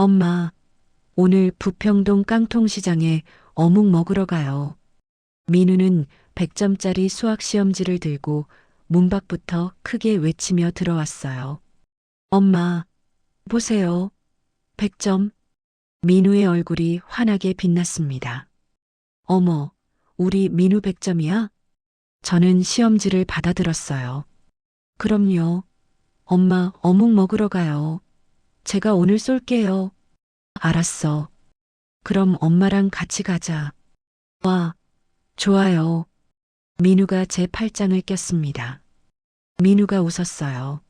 엄마, 오늘 부평동 깡통시장에 어묵 먹으러 가요. 민우는 100점짜리 수학 시험지를 들고 문 밖부터 크게 외치며 들어왔어요. 엄마, 보세요. 100점. 민우의 얼굴이 환하게 빛났습니다. 어머, 우리 민우 100점이야? 저는 시험지를 받아들었어요. 그럼요. 엄마, 어묵 먹으러 가요. 제가 오늘 쏠게요. 알았어. 그럼 엄마랑 같이 가자. 와, 좋아요. 민우가 제 팔짱을 꼈습니다. 민우가 웃었어요.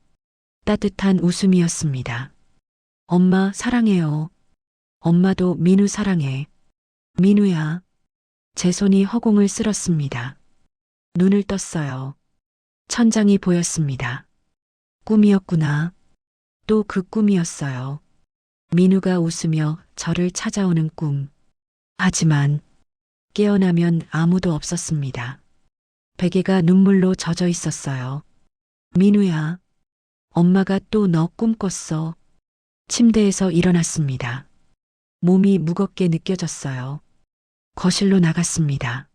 따뜻한 웃음이었습니다. 엄마 사랑해요. 엄마도 민우 사랑해. 민우야. 제 손이 허공을 쓸었습니다. 눈을 떴어요. 천장이 보였습니다. 꿈이었구나. 또 그 꿈이었어요. 민우가 웃으며 저를 찾아오는 꿈. 하지만 깨어나면 아무도 없었습니다. 베개가 눈물로 젖어 있었어요. 민우야, 엄마가 또 너 꿈꿨어. 침대에서 일어났습니다. 몸이 무겁게 느껴졌어요. 거실로 나갔습니다.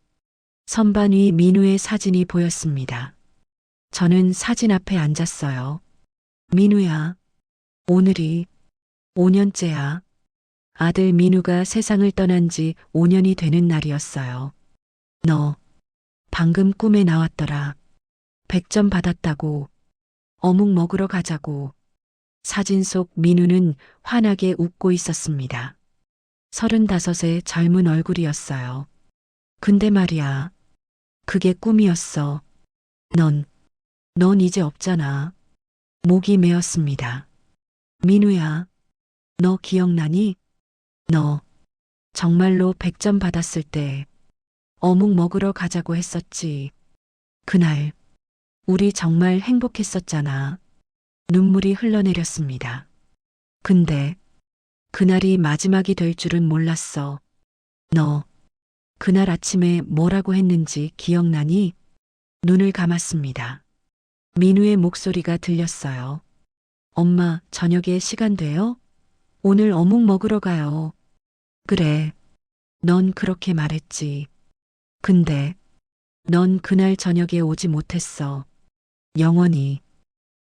선반 위 민우의 사진이 보였습니다. 저는 사진 앞에 앉았어요. 민우야, 오늘이 5년째야. 아들 민우가 세상을 떠난 지 5년이 되는 날이었어요. 너 방금 꿈에 나왔더라. 100점 받았다고. 어묵 먹으러 가자고. 사진 속 민우는 환하게 웃고 있었습니다. 35의 젊은 얼굴이었어요. 근데 말이야. 그게 꿈이었어. 넌 이제 없잖아. 목이 메었습니다. 민우야, 너 기억나니? 너 정말로 100점 받았을 때 어묵 먹으러 가자고 했었지. 그날 우리 정말 행복했었잖아. 눈물이 흘러내렸습니다. 근데 그날이 마지막이 될 줄은 몰랐어. 너 그날 아침에 뭐라고 했는지 기억나니? 눈을 감았습니다. 민우의 목소리가 들렸어요. 엄마, 저녁에 시간 돼요? 오늘 어묵 먹으러 가요. 그래, 넌 그렇게 말했지. 근데 넌 그날 저녁에 오지 못했어. 영원히.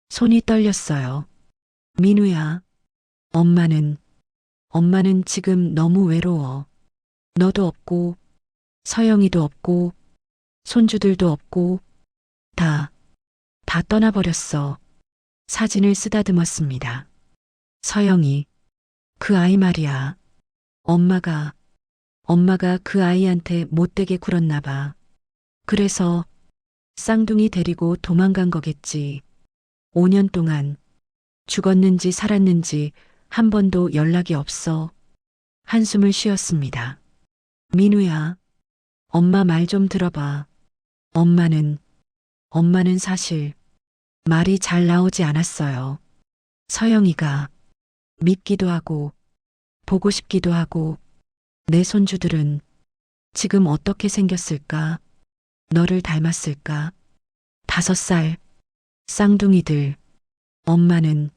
손이 떨렸어요. 민우야, 엄마는 지금 너무 외로워. 너도 없고, 서영이도 없고, 손주들도 없고, 다 떠나버렸어. 사진을 쓰다듬었습니다. 서영이, 그 아이 말이야. 엄마가 그 아이한테 못되게 굴었나 봐. 그래서 쌍둥이 데리고 도망간 거겠지. 5년 동안 죽었는지 살았는지 한 번도 연락이 없어. 한숨을 쉬었습니다. 민우야, 엄마 말 좀 들어봐. 엄마는 사실 말이 잘 나오지 않았어요. 서영이가 밉기도 하고 보고 싶기도 하고 내 손주들은 지금 어떻게 생겼을까? 너를 닮았을까? 5살 쌍둥이들. 엄마는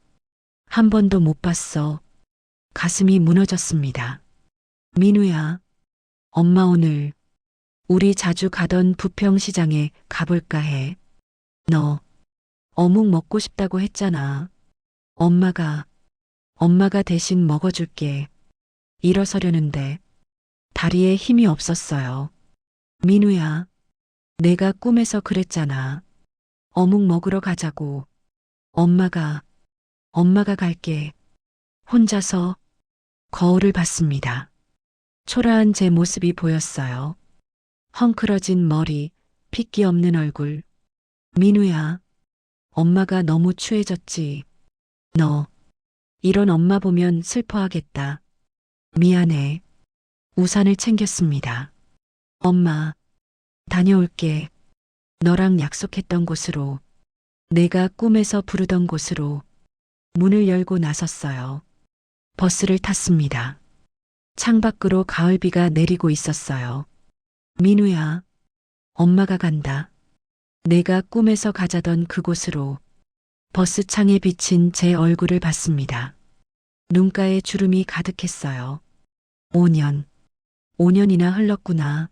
한 번도 못 봤어. 가슴이 무너졌습니다. 민우야, 엄마 오늘 우리 자주 가던 부평시장에 가볼까 해. 너 어묵 먹고 싶다고 했잖아. 엄마가 대신 먹어줄게. 일어서려는데 다리에 힘이 없었어요. 민우야, 내가 꿈에서 그랬잖아. 어묵 먹으러 가자고. 엄마가 갈게. 혼자서 거울을 봤습니다. 초라한 제 모습이 보였어요. 헝클어진 머리, 핏기 없는 얼굴. 민우야, 엄마가 너무 추해졌지. 너 이런 엄마 보면 슬퍼하겠다. 미안해. 우산을 챙겼습니다. 엄마, 다녀올게. 너랑 약속했던 곳으로. 내가 꿈에서 부르던 곳으로. 문을 열고 나섰어요. 버스를 탔습니다. 창밖으로 가을비가 내리고 있었어요. 민우야, 엄마가 간다. 내가 꿈에서 가자던 그곳으로. 버스 창에 비친 제 얼굴을 봤습니다. 눈가에 주름이 가득했어요. 5년, 5년이나 흘렀구나.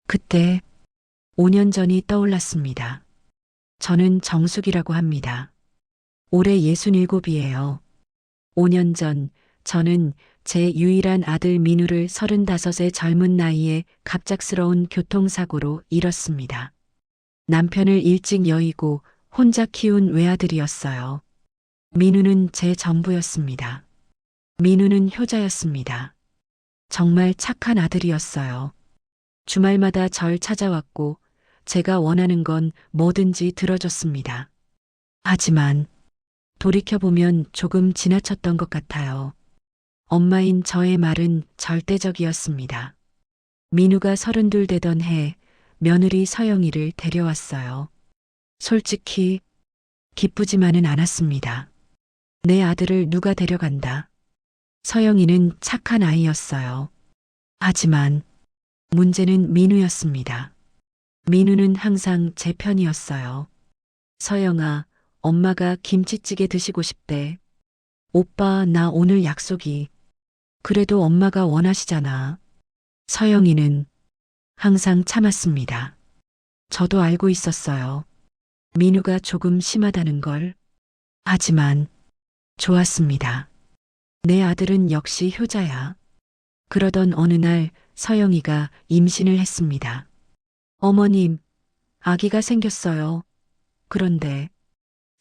그때 5년 전이 떠올랐습니다. 저는 정숙이라고 합니다. 올해 67이에요. 5년 전 저는 제 유일한 아들 민우를 35의 젊은 나이에 갑작스러운 교통사고로 잃었습니다. 남편을 일찍 여의고 혼자 키운 외아들이었어요. 민우는 제 전부였습니다. 민우는 효자였습니다. 정말 착한 아들이었어요. 주말마다 절 찾아왔고 제가 원하는 건 뭐든지 들어줬습니다. 하지만 돌이켜보면 조금 지나쳤던 것 같아요. 엄마인 저의 말은 절대적이었습니다. 민우가 32 되던 해 며느리 서영이를 데려왔어요. 솔직히 기쁘지만은 않았습니다. 내 아들을 누가 데려간다. 서영이는 착한 아이였어요. 하지만 문제는 민우였습니다. 민우는 항상 제 편이었어요. 서영아, 엄마가 김치찌개 드시고 싶대. 오빠, 나 오늘 약속이. 그래도 엄마가 원하시잖아. 서영이는 항상 참았습니다. 저도 알고 있었어요. 민우가 조금 심하다는 걸. 하지만 좋았습니다. 내 아들은 역시 효자야. 그러던 어느 날 서영이가 임신을 했습니다. 어머님, 아기가 생겼어요. 그런데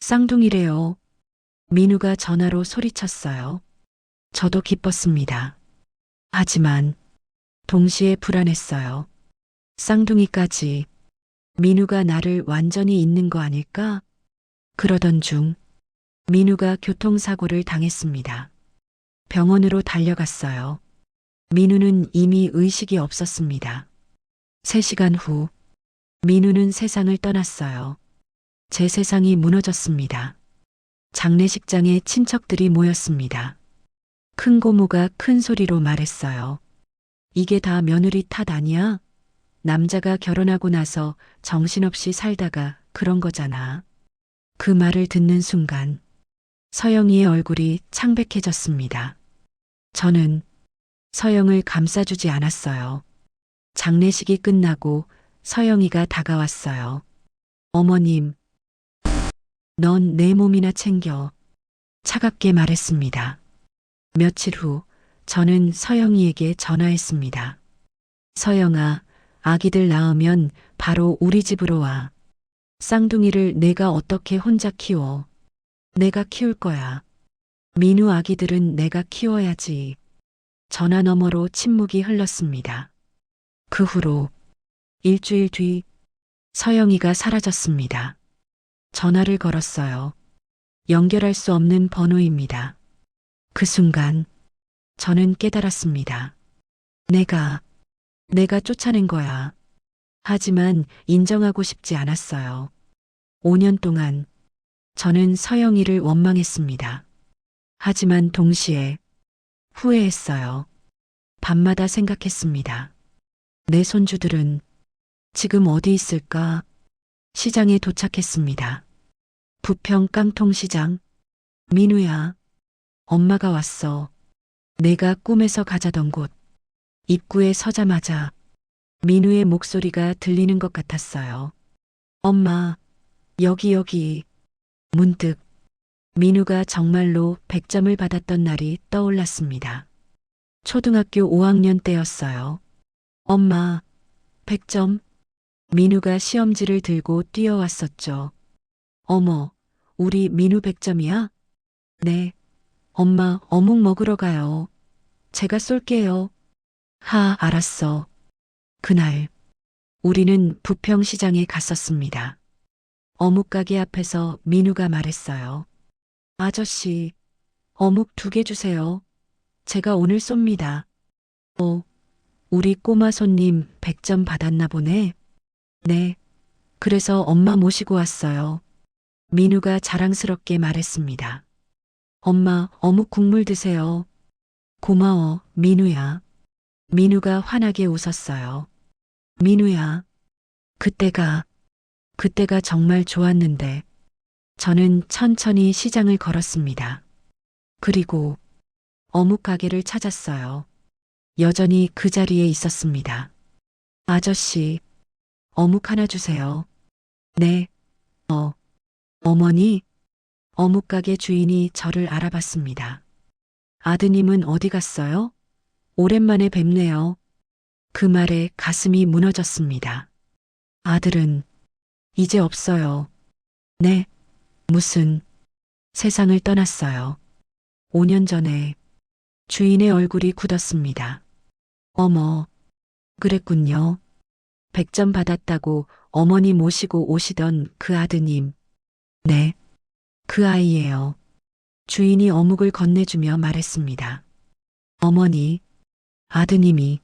쌍둥이래요. 민우가 전화로 소리쳤어요. 저도 기뻤습니다. 하지만 동시에 불안했어요. 쌍둥이까지 민우가 나를 완전히 잊는 거 아닐까? 그러던 중 민우가 교통사고를 당했습니다. 병원으로 달려갔어요. 민우는 이미 의식이 없었습니다. 3시간 후 민우는 세상을 떠났어요. 제 세상이 무너졌습니다. 장례식장에 친척들이 모였습니다. 큰 고모가 큰 소리로 말했어요. 이게 다 며느리 탓 아니야? 남자가 결혼하고 나서 정신없이 살다가 그런 거잖아. 그 말을 듣는 순간 서영이의 얼굴이 창백해졌습니다. 저는 서영을 감싸주지 않았어요. 장례식이 끝나고 서영이가 다가왔어요. 어머님, 넌 내 몸이나 챙겨. 차갑게 말했습니다. 며칠 후 저는 서영이에게 전화했습니다. 서영아, 아기들 낳으면 바로 우리 집으로 와. 쌍둥이를 내가 어떻게 혼자 키워. 내가 키울 거야. 민우 아기들은 내가 키워야지. 전화 너머로 침묵이 흘렀습니다. 그 후로 일주일 뒤 서영이가 사라졌습니다. 전화를 걸었어요. 연결할 수 없는 번호입니다. 그 순간 저는 깨달았습니다. 내가 쫓아낸 거야. 하지만 인정하고 싶지 않았어요. 5년 동안 저는 서영이를 원망했습니다. 하지만 동시에 후회했어요. 밤마다 생각했습니다. 내 손주들은 지금 어디 있을까? 시장에 도착했습니다. 부평 깡통시장. 민우야, 엄마가 왔어. 내가 꿈에서 가자던 곳. 입구에 서자마자 민우의 목소리가 들리는 것 같았어요. 엄마, 여기. 문득 민우가 정말로 100점을 받았던 날이 떠올랐습니다. 초등학교 5학년 때였어요. 엄마, 100점? 민우가 시험지를 들고 뛰어왔었죠. 어머, 우리 민우 100점이야? 네. 엄마, 어묵 먹으러 가요. 제가 쏠게요. 알았어. 그날 우리는 부평시장에 갔었습니다. 어묵가게 앞에서 민우가 말했어요. 아저씨, 어묵 2개 주세요. 제가 오늘 쏩니다. 우리 꼬마 손님 100점 받았나 보네. 네. 그래서 엄마 모시고 왔어요. 민우가 자랑스럽게 말했습니다. 엄마, 어묵 국물 드세요. 고마워, 민우야. 민우가 환하게 웃었어요. 민우야, 그때가 정말 좋았는데. 저는 천천히 시장을 걸었습니다. 그리고 어묵 가게를 찾았어요. 여전히 그 자리에 있었습니다. 아저씨, 어묵 하나 주세요. 네, 어, 어머니, 어묵 가게 주인이 저를 알아봤습니다. 아드님은 어디 갔어요? 오랜만에 뵙네요. 그 말에 가슴이 무너졌습니다. 아들은 이제 없어요. 네, 무슨 세상을 떠났어요. 5년 전에 주인의 얼굴이 굳었습니다. 어머, 그랬군요. 100점 받았다고 어머니 모시고 오시던 그 아드님. 네, 그 아이예요. 주인이 어묵을 건네주며 말했습니다. 어머니, 아드님이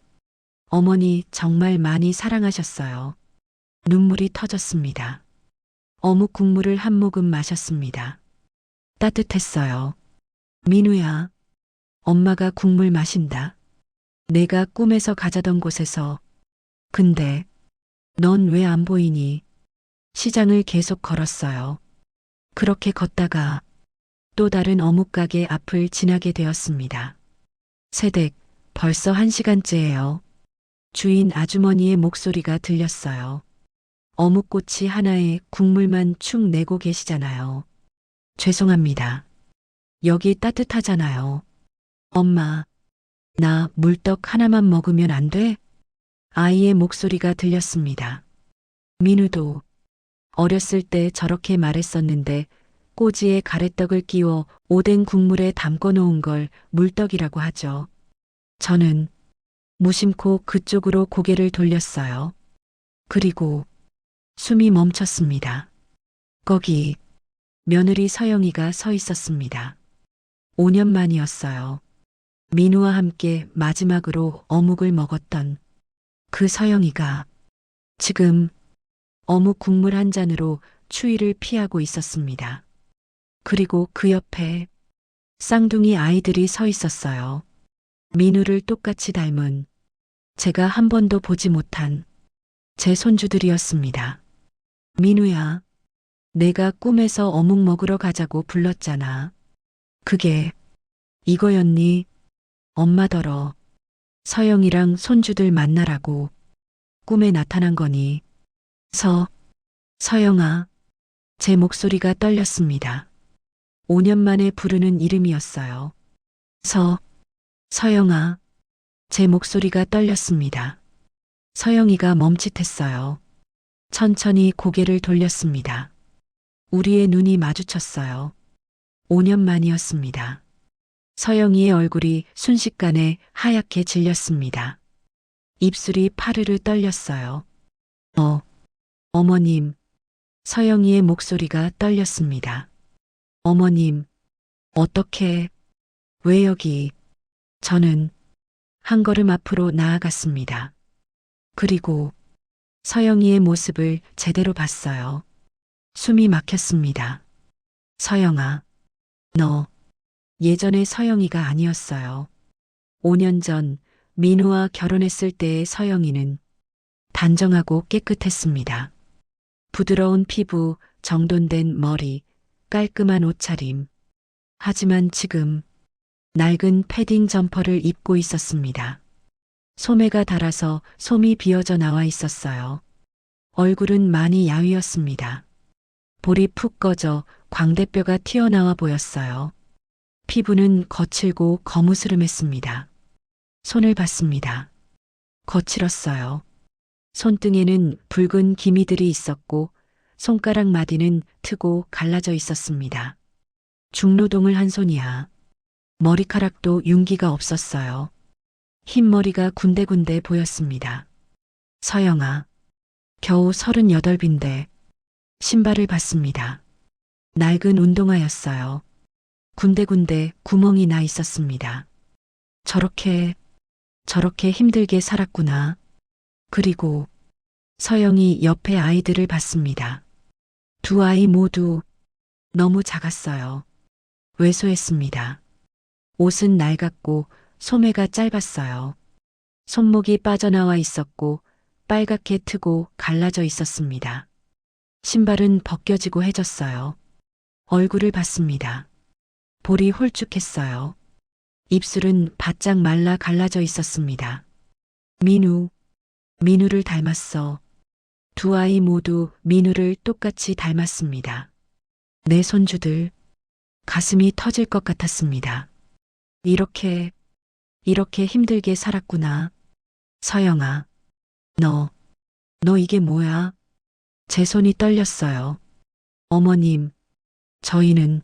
어머니 정말 많이 사랑하셨어요. 눈물이 터졌습니다. 어묵 국물을 한 모금 마셨습니다. 따뜻했어요. 민우야, 엄마가 국물 마신다. 내가 꿈에서 가자던 곳에서. 근데 넌 왜 안 보이니? 시장을 계속 걸었어요. 그렇게 걷다가 또 다른 어묵가게 앞을 지나게 되었습니다. 새댁, 벌써 1시간째예요. 주인 아주머니의 목소리가 들렸어요. 어묵꼬치 하나에 국물만 축 내고 계시잖아요. 죄송합니다. 여기 따뜻하잖아요. 엄마, 나 물떡 하나만 먹으면 안 돼? 아이의 목소리가 들렸습니다. 민우도 어렸을 때 저렇게 말했었는데 꼬지에 가래떡을 끼워 오뎅 국물에 담궈 놓은 걸 물떡이라고 하죠. 저는 무심코 그쪽으로 고개를 돌렸어요. 그리고 숨이 멈췄습니다. 거기 며느리 서영이가 서 있었습니다. 5년 만이었어요. 민우와 함께 마지막으로 어묵을 먹었던 그 서영이가 지금 어묵 국물 한 잔으로 추위를 피하고 있었습니다. 그리고 그 옆에 쌍둥이 아이들이 서 있었어요. 민우를 똑같이 닮은 제가 한 번도 보지 못한 제 손주들이었습니다. 민우야, 내가 꿈에서 어묵 먹으러 가자고 불렀잖아. 그게 이거였니? 엄마더러 서영이랑 손주들 만나라고 꿈에 나타난 거니. 서영아, 제 목소리가 떨렸습니다. 5년 만에 부르는 이름이었어요. 서영아, 제 목소리가 떨렸습니다. 서영이가 멈칫했어요. 천천히 고개를 돌렸습니다. 우리의 눈이 마주쳤어요. 5년 만이었습니다. 서영이의 얼굴이 순식간에 하얗게 질렸습니다. 입술이 파르르 떨렸어요. 어머님. 서영이의 목소리가 떨렸습니다. 어머님, 어떻게, 왜 여기? 저는 한 걸음 앞으로 나아갔습니다. 그리고 서영이의 모습을 제대로 봤어요. 숨이 막혔습니다. 서영아, 너 예전의 서영이가 아니었어요. 5년 전 민우와 결혼했을 때의 서영이는 단정하고 깨끗했습니다. 부드러운 피부, 정돈된 머리, 깔끔한 옷차림. 하지만 지금 낡은 패딩 점퍼를 입고 있었습니다. 소매가 닳아서 솜이 비어져 나와 있었어요. 얼굴은 많이 야위었습니다. 볼이 푹 꺼져 광대뼈가 튀어나와 보였어요. 피부는 거칠고 거무스름했습니다. 손을 봤습니다. 거칠었어요. 손등에는 붉은 기미들이 있었고 손가락 마디는 트고 갈라져 있었습니다. 중노동을 한 손이야. 머리카락도 윤기가 없었어요. 흰머리가 군데군데 보였습니다. 서영아, 겨우 38인데 신발을 봤습니다. 낡은 운동화였어요. 군데군데 구멍이 나 있었습니다. 저렇게 힘들게 살았구나. 그리고 서영이 옆에 아이들을 봤습니다. 두 아이 모두 너무 작았어요. 왜소했습니다. 옷은 낡았고 소매가 짧았어요. 손목이 빠져나와 있었고 빨갛게 트고 갈라져 있었습니다. 신발은 벗겨지고 해졌어요. 얼굴을 봤습니다. 볼이 홀쭉했어요. 입술은 바짝 말라 갈라져 있었습니다. 민우, 민우를 닮았어. 두 아이 모두 민우를 똑같이 닮았습니다. 내 손주들, 가슴이 터질 것 같았습니다. 이렇게 힘들게 살았구나. 서영아, 너 이게 뭐야? 제 손이 떨렸어요. 어머님, 저희는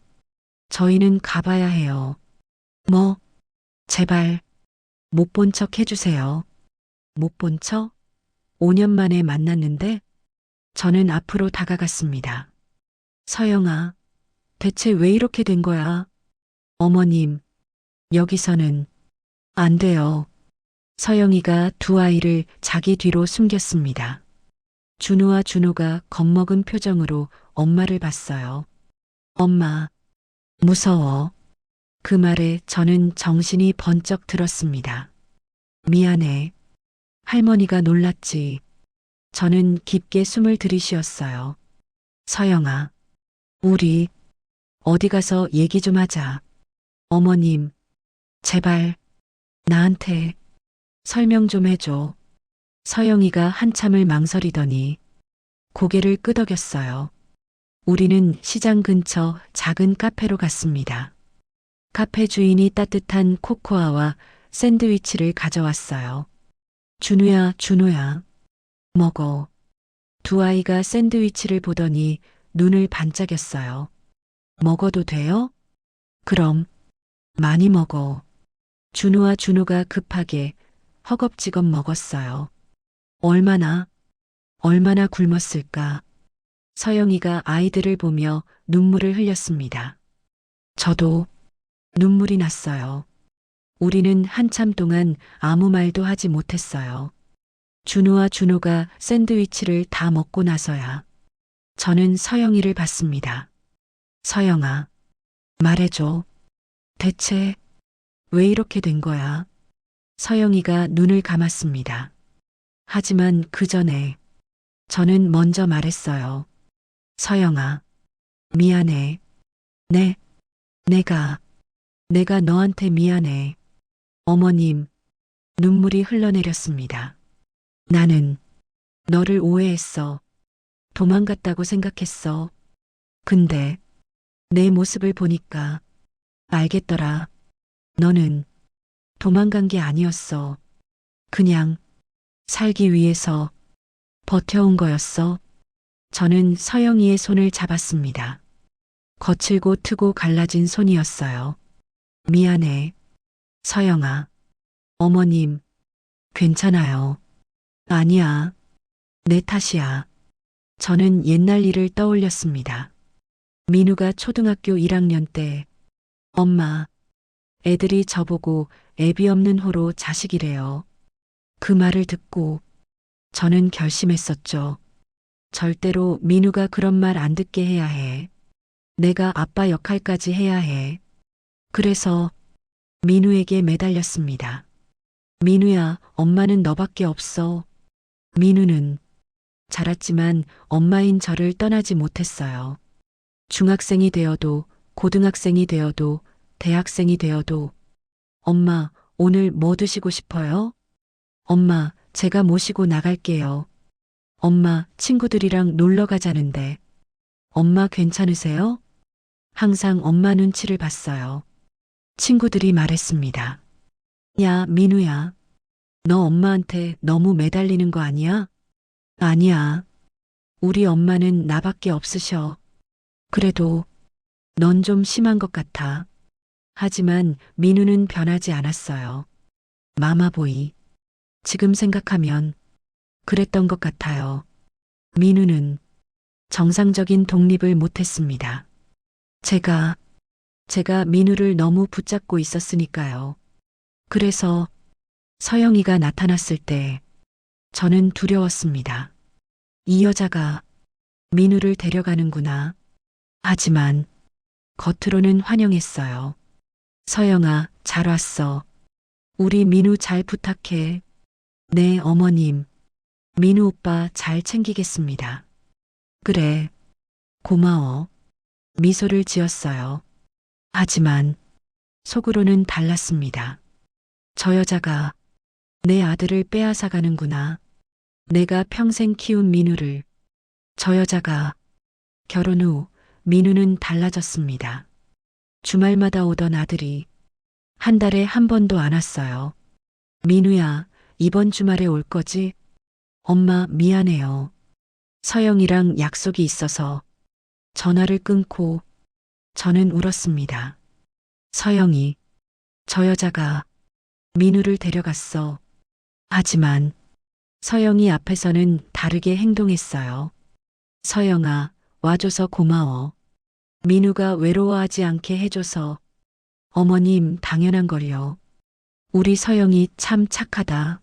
가봐야 해요. 뭐, 제발, 못 본 척 해주세요. 못 본 척? 5년 만에 만났는데? 저는 앞으로 다가갔습니다. 서영아, 대체 왜 이렇게 된 거야? 어머님, 여기서는 안 돼요. 서영이가 두 아이를 자기 뒤로 숨겼습니다. 준우와 준호가 겁먹은 표정으로 엄마를 봤어요. 엄마, 무서워. 그 말에 저는 정신이 번쩍 들었습니다. 미안해. 할머니가 놀랐지. 저는 깊게 숨을 들이쉬었어요. 서영아, 우리 어디 가서 얘기 좀 하자. 어머님, 제발 나한테 설명 좀 해줘. 서영이가 한참을 망설이더니 고개를 끄덕였어요. 우리는 시장 근처 작은 카페로 갔습니다. 카페 주인이 따뜻한 코코아와 샌드위치를 가져왔어요. 준우야, 준우야, 먹어. 두 아이가 샌드위치를 보더니 눈을 반짝였어요. 먹어도 돼요? 그럼 많이 먹어. 준우와 준우가 급하게 허겁지겁 먹었어요. 얼마나 굶었을까. 서영이가 아이들을 보며 눈물을 흘렸습니다. 저도 눈물이 났어요. 우리는 한참 동안 아무 말도 하지 못했어요. 준우와 준호가 샌드위치를 다 먹고 나서야 저는 서영이를 봤습니다. 서영아, 말해줘. 대체 왜 이렇게 된 거야? 서영이가 눈을 감았습니다. 하지만 그 전에 저는 먼저 말했어요. 서영아, 미안해. 네, 내가 너한테 미안해. 어머님, 눈물이 흘러내렸습니다. 나는 너를 오해했어. 도망갔다고 생각했어. 근데 내 모습을 보니까 알겠더라. 너는 도망간 게 아니었어. 그냥 살기 위해서 버텨온 거였어. 저는 서영이의 손을 잡았습니다. 거칠고 트고 갈라진 손이었어요. 미안해. 서영아. 어머님, 괜찮아요. 아니야. 내 탓이야. 저는 옛날 일을 떠올렸습니다. 민우가 초등학교 1학년 때, 엄마, 애들이 저보고 애비 없는 호로 자식이래요. 그 말을 듣고 저는 결심했었죠. 절대로 민우가 그런 말 안 듣게 해야 해. 내가 아빠 역할까지 해야 해. 그래서 민우에게 매달렸습니다. 민우야, 엄마는 너밖에 없어. 민우는 자랐지만 엄마인 저를 떠나지 못했어요. 중학생이 되어도 고등학생이 되어도 대학생이 되어도 엄마, 오늘 뭐 드시고 싶어요? 엄마, 제가 모시고 나갈게요. 엄마, 친구들이랑 놀러 가자는데. 엄마 괜찮으세요? 항상 엄마 눈치를 봤어요. 친구들이 말했습니다. 야, 민우야. 너 엄마한테 너무 매달리는 거 아니야? 아니야. 우리 엄마는 나밖에 없으셔. 그래도 넌 좀 심한 것 같아. 하지만 민우는 변하지 않았어요. 마마보이. 지금 생각하면 그랬던 것 같아요. 민우는 정상적인 독립을 못했습니다. 제가 민우를 너무 붙잡고 있었으니까요. 그래서 서영이가 나타났을 때 저는 두려웠습니다. 이 여자가 민우를 데려가는구나. 하지만 겉으로는 환영했어요. 서영아, 잘 왔어. 우리 민우 잘 부탁해. 네, 어머님. 민우 오빠 잘 챙기겠습니다. 그래, 고마워. 미소를 지었어요. 하지만 속으로는 달랐습니다. 저 여자가 내 아들을 빼앗아 가는구나. 내가 평생 키운 민우를. 저 여자가. 결혼 후 민우는 달라졌습니다. 주말마다 오던 아들이 한 달에 한 번도 안 왔어요. 민우야, 이번 주말에 올 거지? 엄마, 미안해요. 서영이랑 약속이 있어서 전화를 끊고 저는 울었습니다. 서영이, 저 여자가 민우를 데려갔어. 하지만 서영이 앞에서는 다르게 행동했어요. 서영아, 와줘서 고마워. 민우가 외로워하지 않게 해줘서. 어머님, 당연한 걸요. 우리 서영이 참 착하다.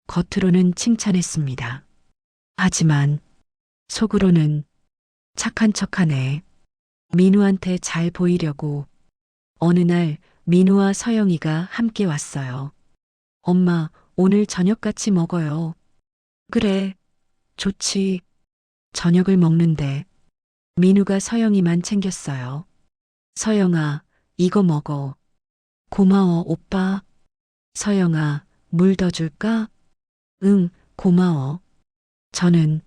겉으로는 칭찬했습니다. 하지만 속으로는 착한 척하네. 민우한테 잘 보이려고. 어느 날 민우와 서영이가 함께 왔어요. 엄마, 오늘 저녁 같이 먹어요. 그래, 좋지. 저녁을 먹는데 민우가 서영이만 챙겼어요. 서영아, 이거 먹어. 고마워, 오빠. 서영아, 물 더 줄까? 응, 고마워. 저는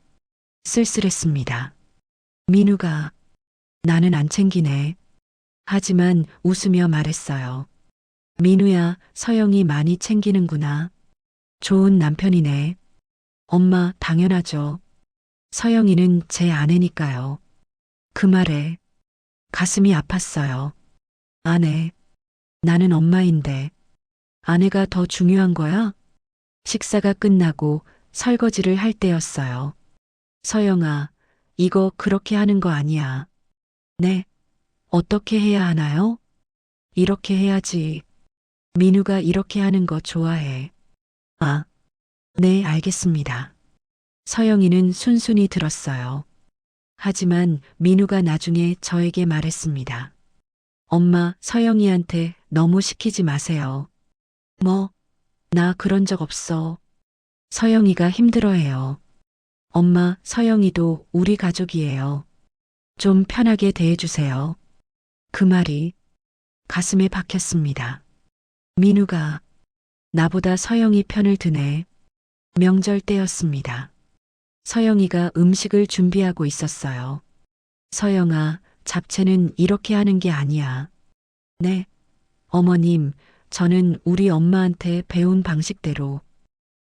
쓸쓸했습니다. 민우가 나는 안 챙기네. 하지만 웃으며 말했어요. 민우야, 서영이 많이 챙기는구나. 좋은 남편이네. 엄마, 당연하죠. 서영이는 제 아내니까요. 그 말에 가슴이 아팠어요. 아내, 나는 엄마인데 아내가 더 중요한 거야? 식사가 끝나고 설거지를 할 때였어요. 서영아, 이거 그렇게 하는 거 아니야. 네, 어떻게 해야 하나요? 이렇게 해야지. 민우가 이렇게 하는 거 좋아해. 아, 네, 알겠습니다. 서영이는 순순히 들었어요. 하지만 민우가 나중에 저에게 말했습니다. 엄마, 서영이한테 너무 시키지 마세요. 뭐, 나 그런 적 없어. 서영이가 힘들어해요. 엄마, 서영이도 우리 가족이에요. 좀 편하게 대해주세요. 그 말이 가슴에 박혔습니다. 민우가 나보다 서영이 편을 드네. 명절 때였습니다. 서영이가 음식을 준비하고 있었어요. 서영아, 잡채는 이렇게 하는 게 아니야. 네, 어머님, 저는 우리 엄마한테 배운 방식대로.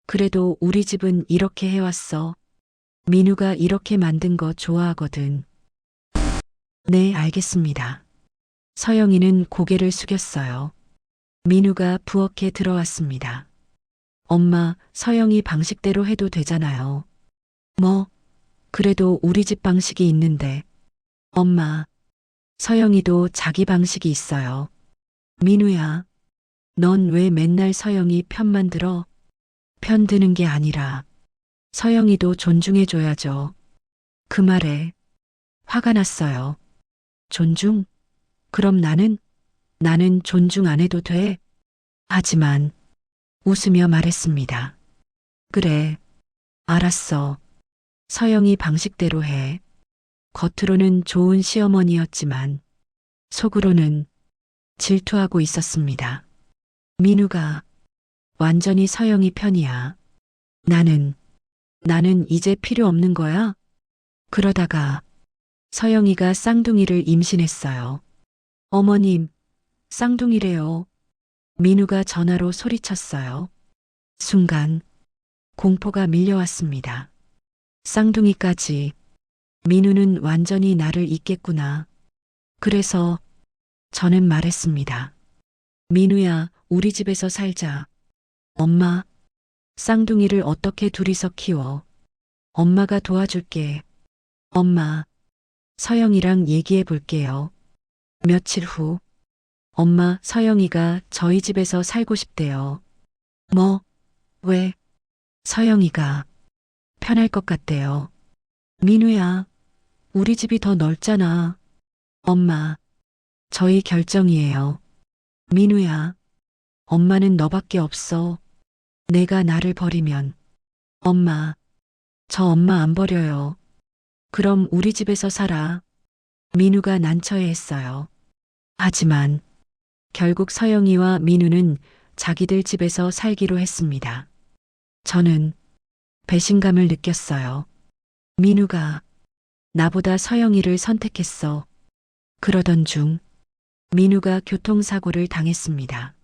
그래도 우리 집은 이렇게 해왔어. 민우가 이렇게 만든 거 좋아하거든. 네, 알겠습니다. 서영이는 고개를 숙였어요. 민우가 부엌에 들어왔습니다. 엄마, 서영이 방식대로 해도 되잖아요. 뭐, 그래도 우리 집 방식이 있는데. 엄마, 서영이도 자기 방식이 있어요. 민우야, 넌 왜 맨날 서영이 편만 들어? 편 드는 게 아니라 서영이도 존중해줘야죠. 그 말에 화가 났어요. 존중? 그럼 나는 존중 안 해도 돼? 하지만 웃으며 말했습니다. 그래, 알았어. 서영이 방식대로 해. 겉으로는 좋은 시어머니였지만 속으로는 질투하고 있었습니다. 민우가 완전히 서영이 편이야. 나는 이제 필요 없는 거야? 그러다가 서영이가 쌍둥이를 임신했어요. 어머님, 쌍둥이래요. 민우가 전화로 소리쳤어요. 순간 공포가 밀려왔습니다. 쌍둥이까지. 민우는 완전히 나를 잊겠구나. 그래서 저는 말했습니다. 민우야, 우리 집에서 살자. 엄마, 쌍둥이를 어떻게 둘이서 키워? 엄마가 도와줄게. 엄마, 서영이랑 얘기해 볼게요. 며칠 후, 엄마, 서영이가 저희 집에서 살고 싶대요. 뭐, 왜? 서영이가 편할 것 같대요. 민우야, 우리 집이 더 넓잖아. 엄마, 저희 결정이에요. 민우야, 엄마는 너밖에 없어. 내가 나를 버리면. 엄마, 저 엄마 안 버려요. 그럼 우리 집에서 살아. 민우가 난처해했어요. 하지만 결국 서영이와 민우는 자기들 집에서 살기로 했습니다. 저는 배신감을 느꼈어요. 민우가 나보다 서영이를 선택했어. 그러던 중 민우가 교통사고를 당했습니다.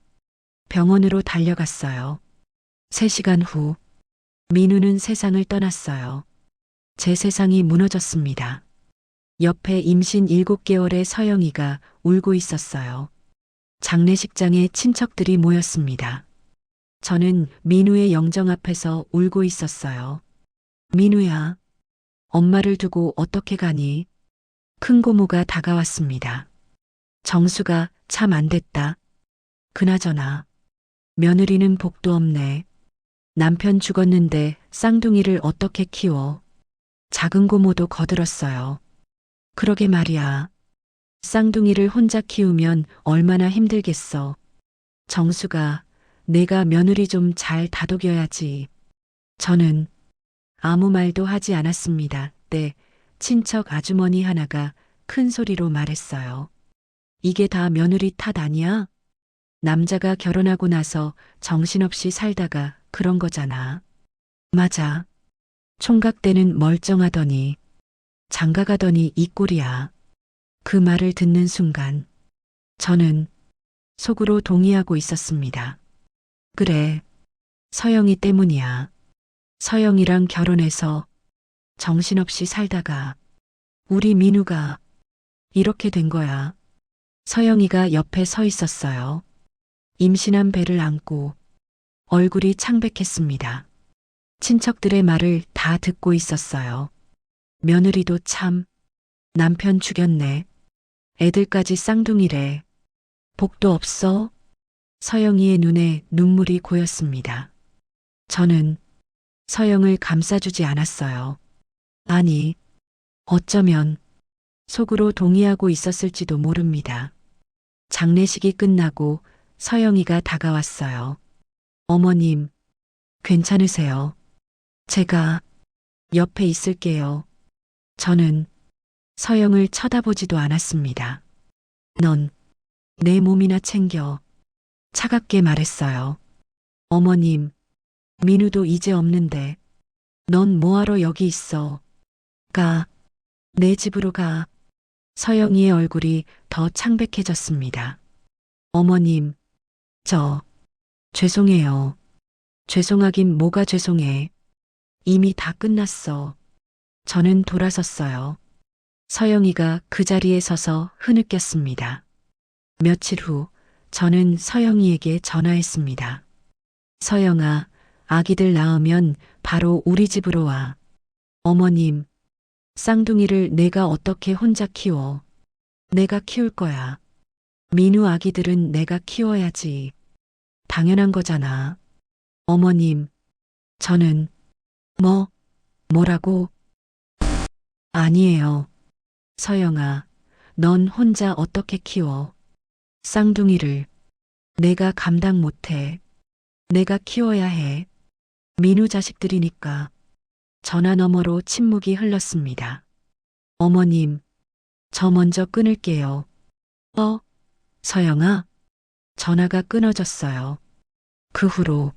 병원으로 달려갔어요. 3시간 후 민우는 세상을 떠났어요. 제 세상이 무너졌습니다. 옆에 임신 7개월의 서영이가 울고 있었어요. 장례식장에 친척들이 모였습니다. 저는 민우의 영정 앞에서 울고 있었어요. 민우야, 엄마를 두고 어떻게 가니? 큰 고모가 다가왔습니다. 정수가 참 안 됐다. 그나저나 며느리는 복도 없네. 남편 죽었는데 쌍둥이를 어떻게 키워? 작은 고모도 거들었어요. 그러게 말이야. 쌍둥이를 혼자 키우면 얼마나 힘들겠어. 정수가 내가 며느리 좀 잘 다독여야지. 저는 아무 말도 하지 않았습니다. 때 친척 아주머니 하나가 큰 소리로 말했어요. 이게 다 며느리 탓 아니야? 남자가 결혼하고 나서 정신없이 살다가 그런 거잖아. 맞아. 총각 때는 멀쩡하더니 장가가더니 이 꼴이야. 그 말을 듣는 순간 저는 속으로 동의하고 있었습니다. 그래, 서영이 때문이야. 서영이랑 결혼해서 정신없이 살다가 우리 민우가 이렇게 된 거야. 서영이가 옆에 서 있었어요. 임신한 배를 안고 얼굴이 창백했습니다. 친척들의 말을 다 듣고 있었어요. 며느리도 참 남편 죽였네. 애들까지 쌍둥이래. 복도 없어? 서영이의 눈에 눈물이 고였습니다. 저는 서영을 감싸주지 않았어요. 아니, 어쩌면 속으로 동의하고 있었을지도 모릅니다. 장례식이 끝나고 서영이가 다가왔어요. 어머님, 괜찮으세요? 제가 옆에 있을게요. 저는 서영을 쳐다보지도 않았습니다. 넌 내 몸이나 챙겨. 차갑게 말했어요. 어머님, 민우도 이제 없는데 넌 뭐하러 여기 있어? 가, 내 집으로 가. 서영이의 얼굴이 더 창백해졌습니다. 어머님, 저 죄송해요. 죄송하긴 뭐가 죄송해. 이미 다 끝났어. 저는 돌아섰어요. 서영이가 그 자리에 서서 흐느꼈습니다. 며칠 후 저는 서영이에게 전화했습니다. 서영아, 아기들 낳으면 바로 우리 집으로 와. 어머님, 쌍둥이를 내가 어떻게 혼자 키워? 내가 키울 거야. 민우 아기들은 내가 키워야지. 당연한 거잖아. 어머님, 저는 뭐라고? 아니에요. 서영아, 넌 혼자 어떻게 키워? 쌍둥이를 내가 감당 못해. 내가 키워야 해. 민우 자식들이니까. 전화 너머로 침묵이 흘렀습니다. 어머님, 저 먼저 끊을게요. 서영아? 전화가 끊어졌어요. 그 후로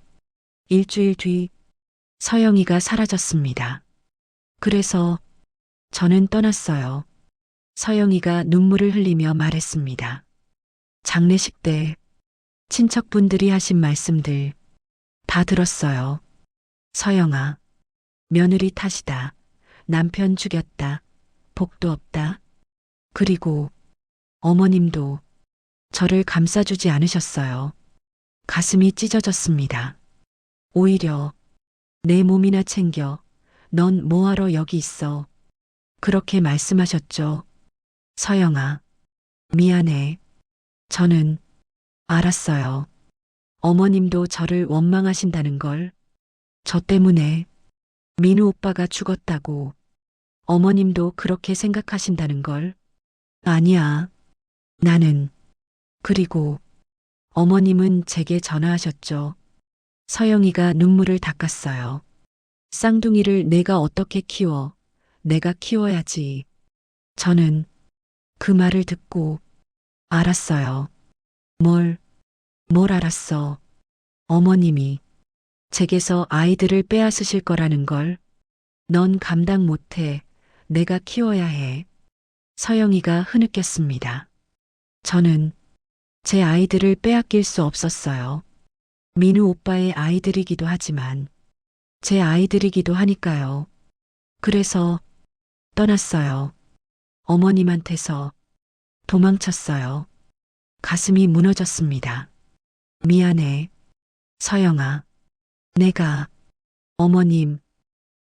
일주일 뒤 서영이가 사라졌습니다. 그래서 저는 떠났어요. 서영이가 눈물을 흘리며 말했습니다. 장례식 때 친척분들이 하신 말씀들 다 들었어요. 서영아, 며느리 탓이다. 남편 죽였다. 복도 없다. 그리고 어머님도 저를 감싸주지 않으셨어요. 가슴이 찢어졌습니다. 오히려 내 몸이나 챙겨. 넌 뭐하러 여기 있어. 그렇게 말씀하셨죠. 서영아, 미안해. 저는 알았어요. 어머님도 저를 원망하신다는 걸. 저 때문에 민우 오빠가 죽었다고. 어머님도 그렇게 생각하신다는 걸. 아니야. 나는. 그리고 어머님은 제게 전화하셨죠. 서영이가 눈물을 닦았어요. 쌍둥이를 내가 어떻게 키워? 내가 키워야지. 저는 그 말을 듣고 알았어요. 뭘, 뭘 알았어. 어머님이 제게서 아이들을 빼앗으실 거라는 걸. 넌 감당 못해. 내가 키워야 해. 서영이가 흐느꼈습니다. 저는 제 아이들을 빼앗길 수 없었어요. 민우 오빠의 아이들이기도 하지만 제 아이들이기도 하니까요. 그래서 떠났어요. 어머님한테서 도망쳤어요. 가슴이 무너졌습니다. 미안해, 서영아. 내가, 어머님,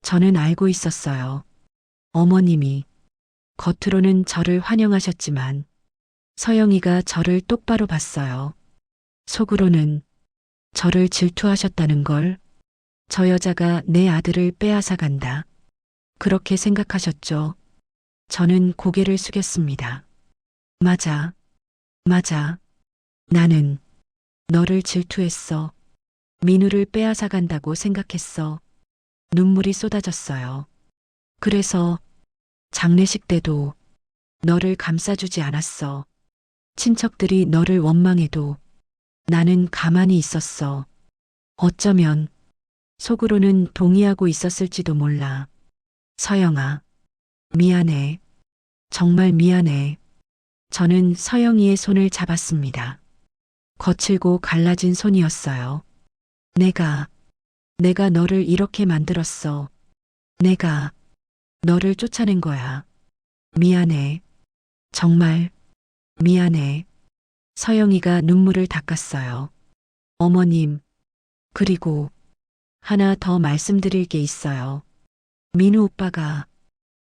저는 알고 있었어요. 어머님이 겉으로는 저를 환영하셨지만 서영이가 저를 똑바로 봤어요. 속으로는 저를 질투하셨다는 걸. 저 여자가 내 아들을 빼앗아 간다. 그렇게 생각하셨죠. 저는 고개를 숙였습니다. 맞아, 맞아. 나는 너를 질투했어. 민우를 빼앗아 간다고 생각했어. 눈물이 쏟아졌어요. 그래서 장례식 때도 너를 감싸주지 않았어. 친척들이 너를 원망해도 나는 가만히 있었어. 어쩌면 속으로는 동의하고 있었을지도 몰라. 서영아, 미안해. 정말 미안해. 저는 서영이의 손을 잡았습니다. 거칠고 갈라진 손이었어요. 내가 너를 이렇게 만들었어. 내가 너를 쫓아낸 거야. 미안해. 정말 미안해. 서영이가 눈물을 닦았어요. 어머님, 그리고 하나 더 말씀드릴 게 있어요. 민우 오빠가,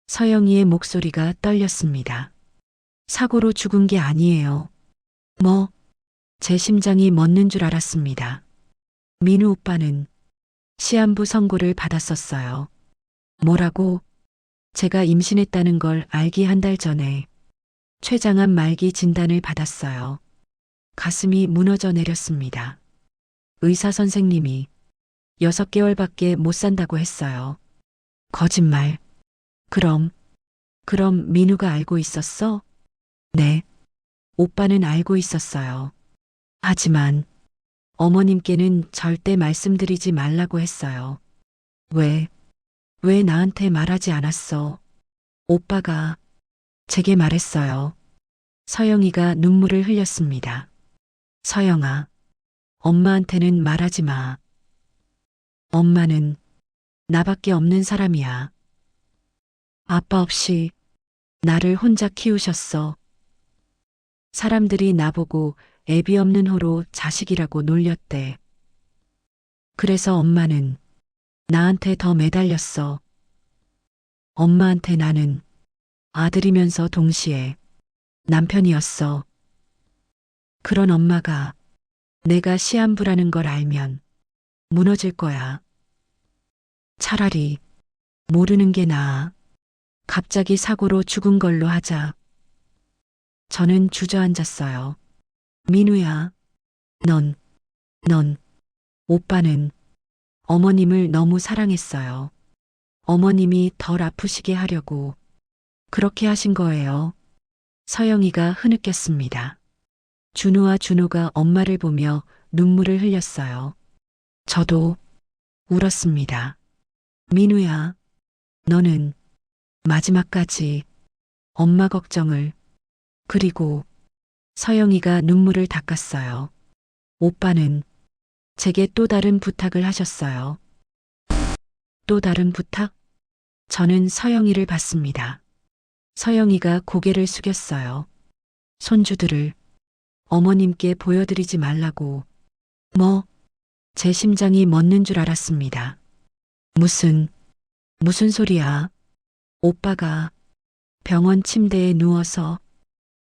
서영이의 목소리가 떨렸습니다. 사고로 죽은 게 아니에요. 뭐, 제 심장이 멎는 줄 알았습니다. 민우 오빠는 시한부 선고를 받았었어요. 뭐라고? 제가 임신했다는 걸 알기 한 달 전에 췌장암 말기 진단을 받았어요. 가슴이 무너져 내렸습니다. 의사 선생님이 6개월밖에 못 산다고 했어요. 거짓말. 그럼 민우가 알고 있었어? 네. 오빠는 알고 있었어요. 하지만 어머님께는 절대 말씀드리지 말라고 했어요. 왜 나한테 말하지 않았어? 오빠가 제게 말했어요. 서영이가 눈물을 흘렸습니다. 서영아, 엄마한테는 말하지 마. 엄마는 나밖에 없는 사람이야. 아빠 없이 나를 혼자 키우셨어. 사람들이 나보고 애비 없는 호로 자식이라고 놀렸대. 그래서 엄마는 나한테 더 매달렸어. 엄마한테 나는 아들이면서 동시에 남편이었어. 그런 엄마가 내가 시한부라는 걸 알면 무너질 거야. 차라리 모르는 게 나아. 갑자기 사고로 죽은 걸로 하자. 저는 주저앉았어요. 민우야, 넌, 오빠는 어머님을 너무 사랑했어요. 어머님이 덜 아프시게 하려고 그렇게 하신 거예요. 서영이가 흐느꼈습니다. 준우와 준호가 엄마를 보며 눈물을 흘렸어요. 저도 울었습니다. 민우야, 너는 마지막까지 엄마 걱정을. 그리고 서영이가 눈물을 닦았어요. 오빠는 제게 또 다른 부탁을 하셨어요. 또 다른 부탁? 저는 서영이를 봤습니다. 서영이가 고개를 숙였어요. 손주들을 어머님께 보여드리지 말라고. 제 심장이 멎는 줄 알았습니다. 무슨 소리야? 오빠가 병원 침대에 누워서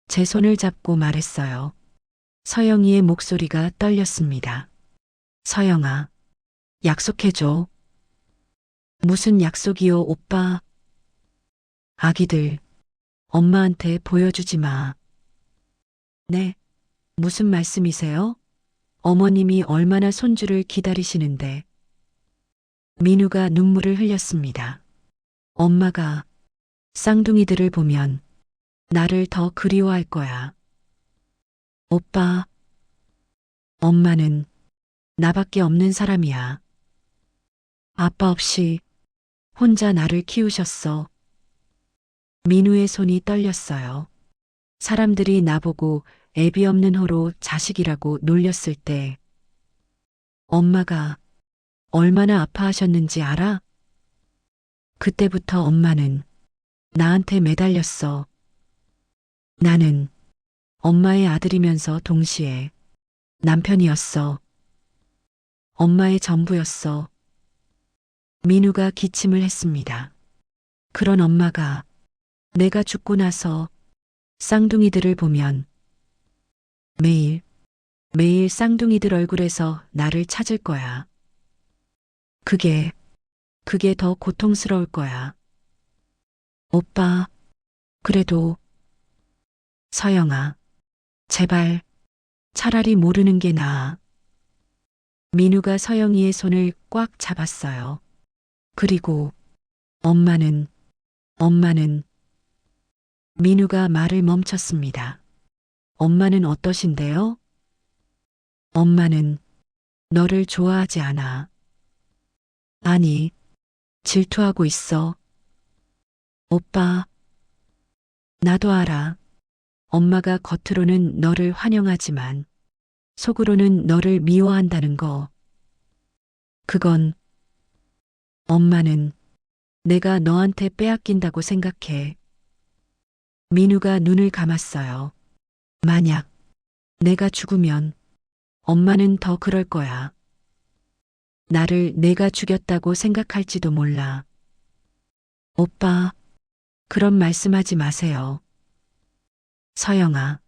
제 손을 잡고 말했어요. 서영이의 목소리가 떨렸습니다. 서영아, 약속해줘. 무슨 약속이요, 오빠? 아기들, 엄마한테 보여주지 마. 네, 무슨 말씀이세요? 어머님이 얼마나 손주를 기다리시는데. 민우가 눈물을 흘렸습니다. 엄마가 쌍둥이들을 보면 나를 더 그리워할 거야. 오빠, 엄마는 나밖에 없는 사람이야. 아빠 없이 혼자 나를 키우셨어. 민우의 손이 떨렸어요. 사람들이 나보고 애비 없는 호로 자식이라고 놀렸을 때 엄마가 얼마나 아파하셨는지 알아? 그때부터 엄마는 나한테 매달렸어. 나는 엄마의 아들이면서 동시에 남편이었어. 엄마의 전부였어. 민우가 기침을 했습니다. 그런 엄마가 내가 죽고 나서 쌍둥이들을 보면 매일, 매일 쌍둥이들 얼굴에서 나를 찾을 거야. 그게 더 고통스러울 거야. 오빠, 그래도 서영아, 제발 차라리 모르는 게 나아. 민우가 서영이의 손을 꽉 잡았어요. 그리고 엄마는 민우가 말을 멈췄습니다. 엄마는 어떠신데요? 엄마는 너를 좋아하지 않아. 아니, 질투하고 있어. 오빠, 나도 알아. 엄마가 겉으로는 너를 환영하지만 속으로는 너를 미워한다는 거. 그건 엄마는 내가 너한테 빼앗긴다고 생각해. 민우가 눈을 감았어요. 만약 내가 죽으면 엄마는 더 그럴 거야. 나를 내가 죽였다고 생각할지도 몰라. 오빠, 그런 말씀하지 마세요. 서영아,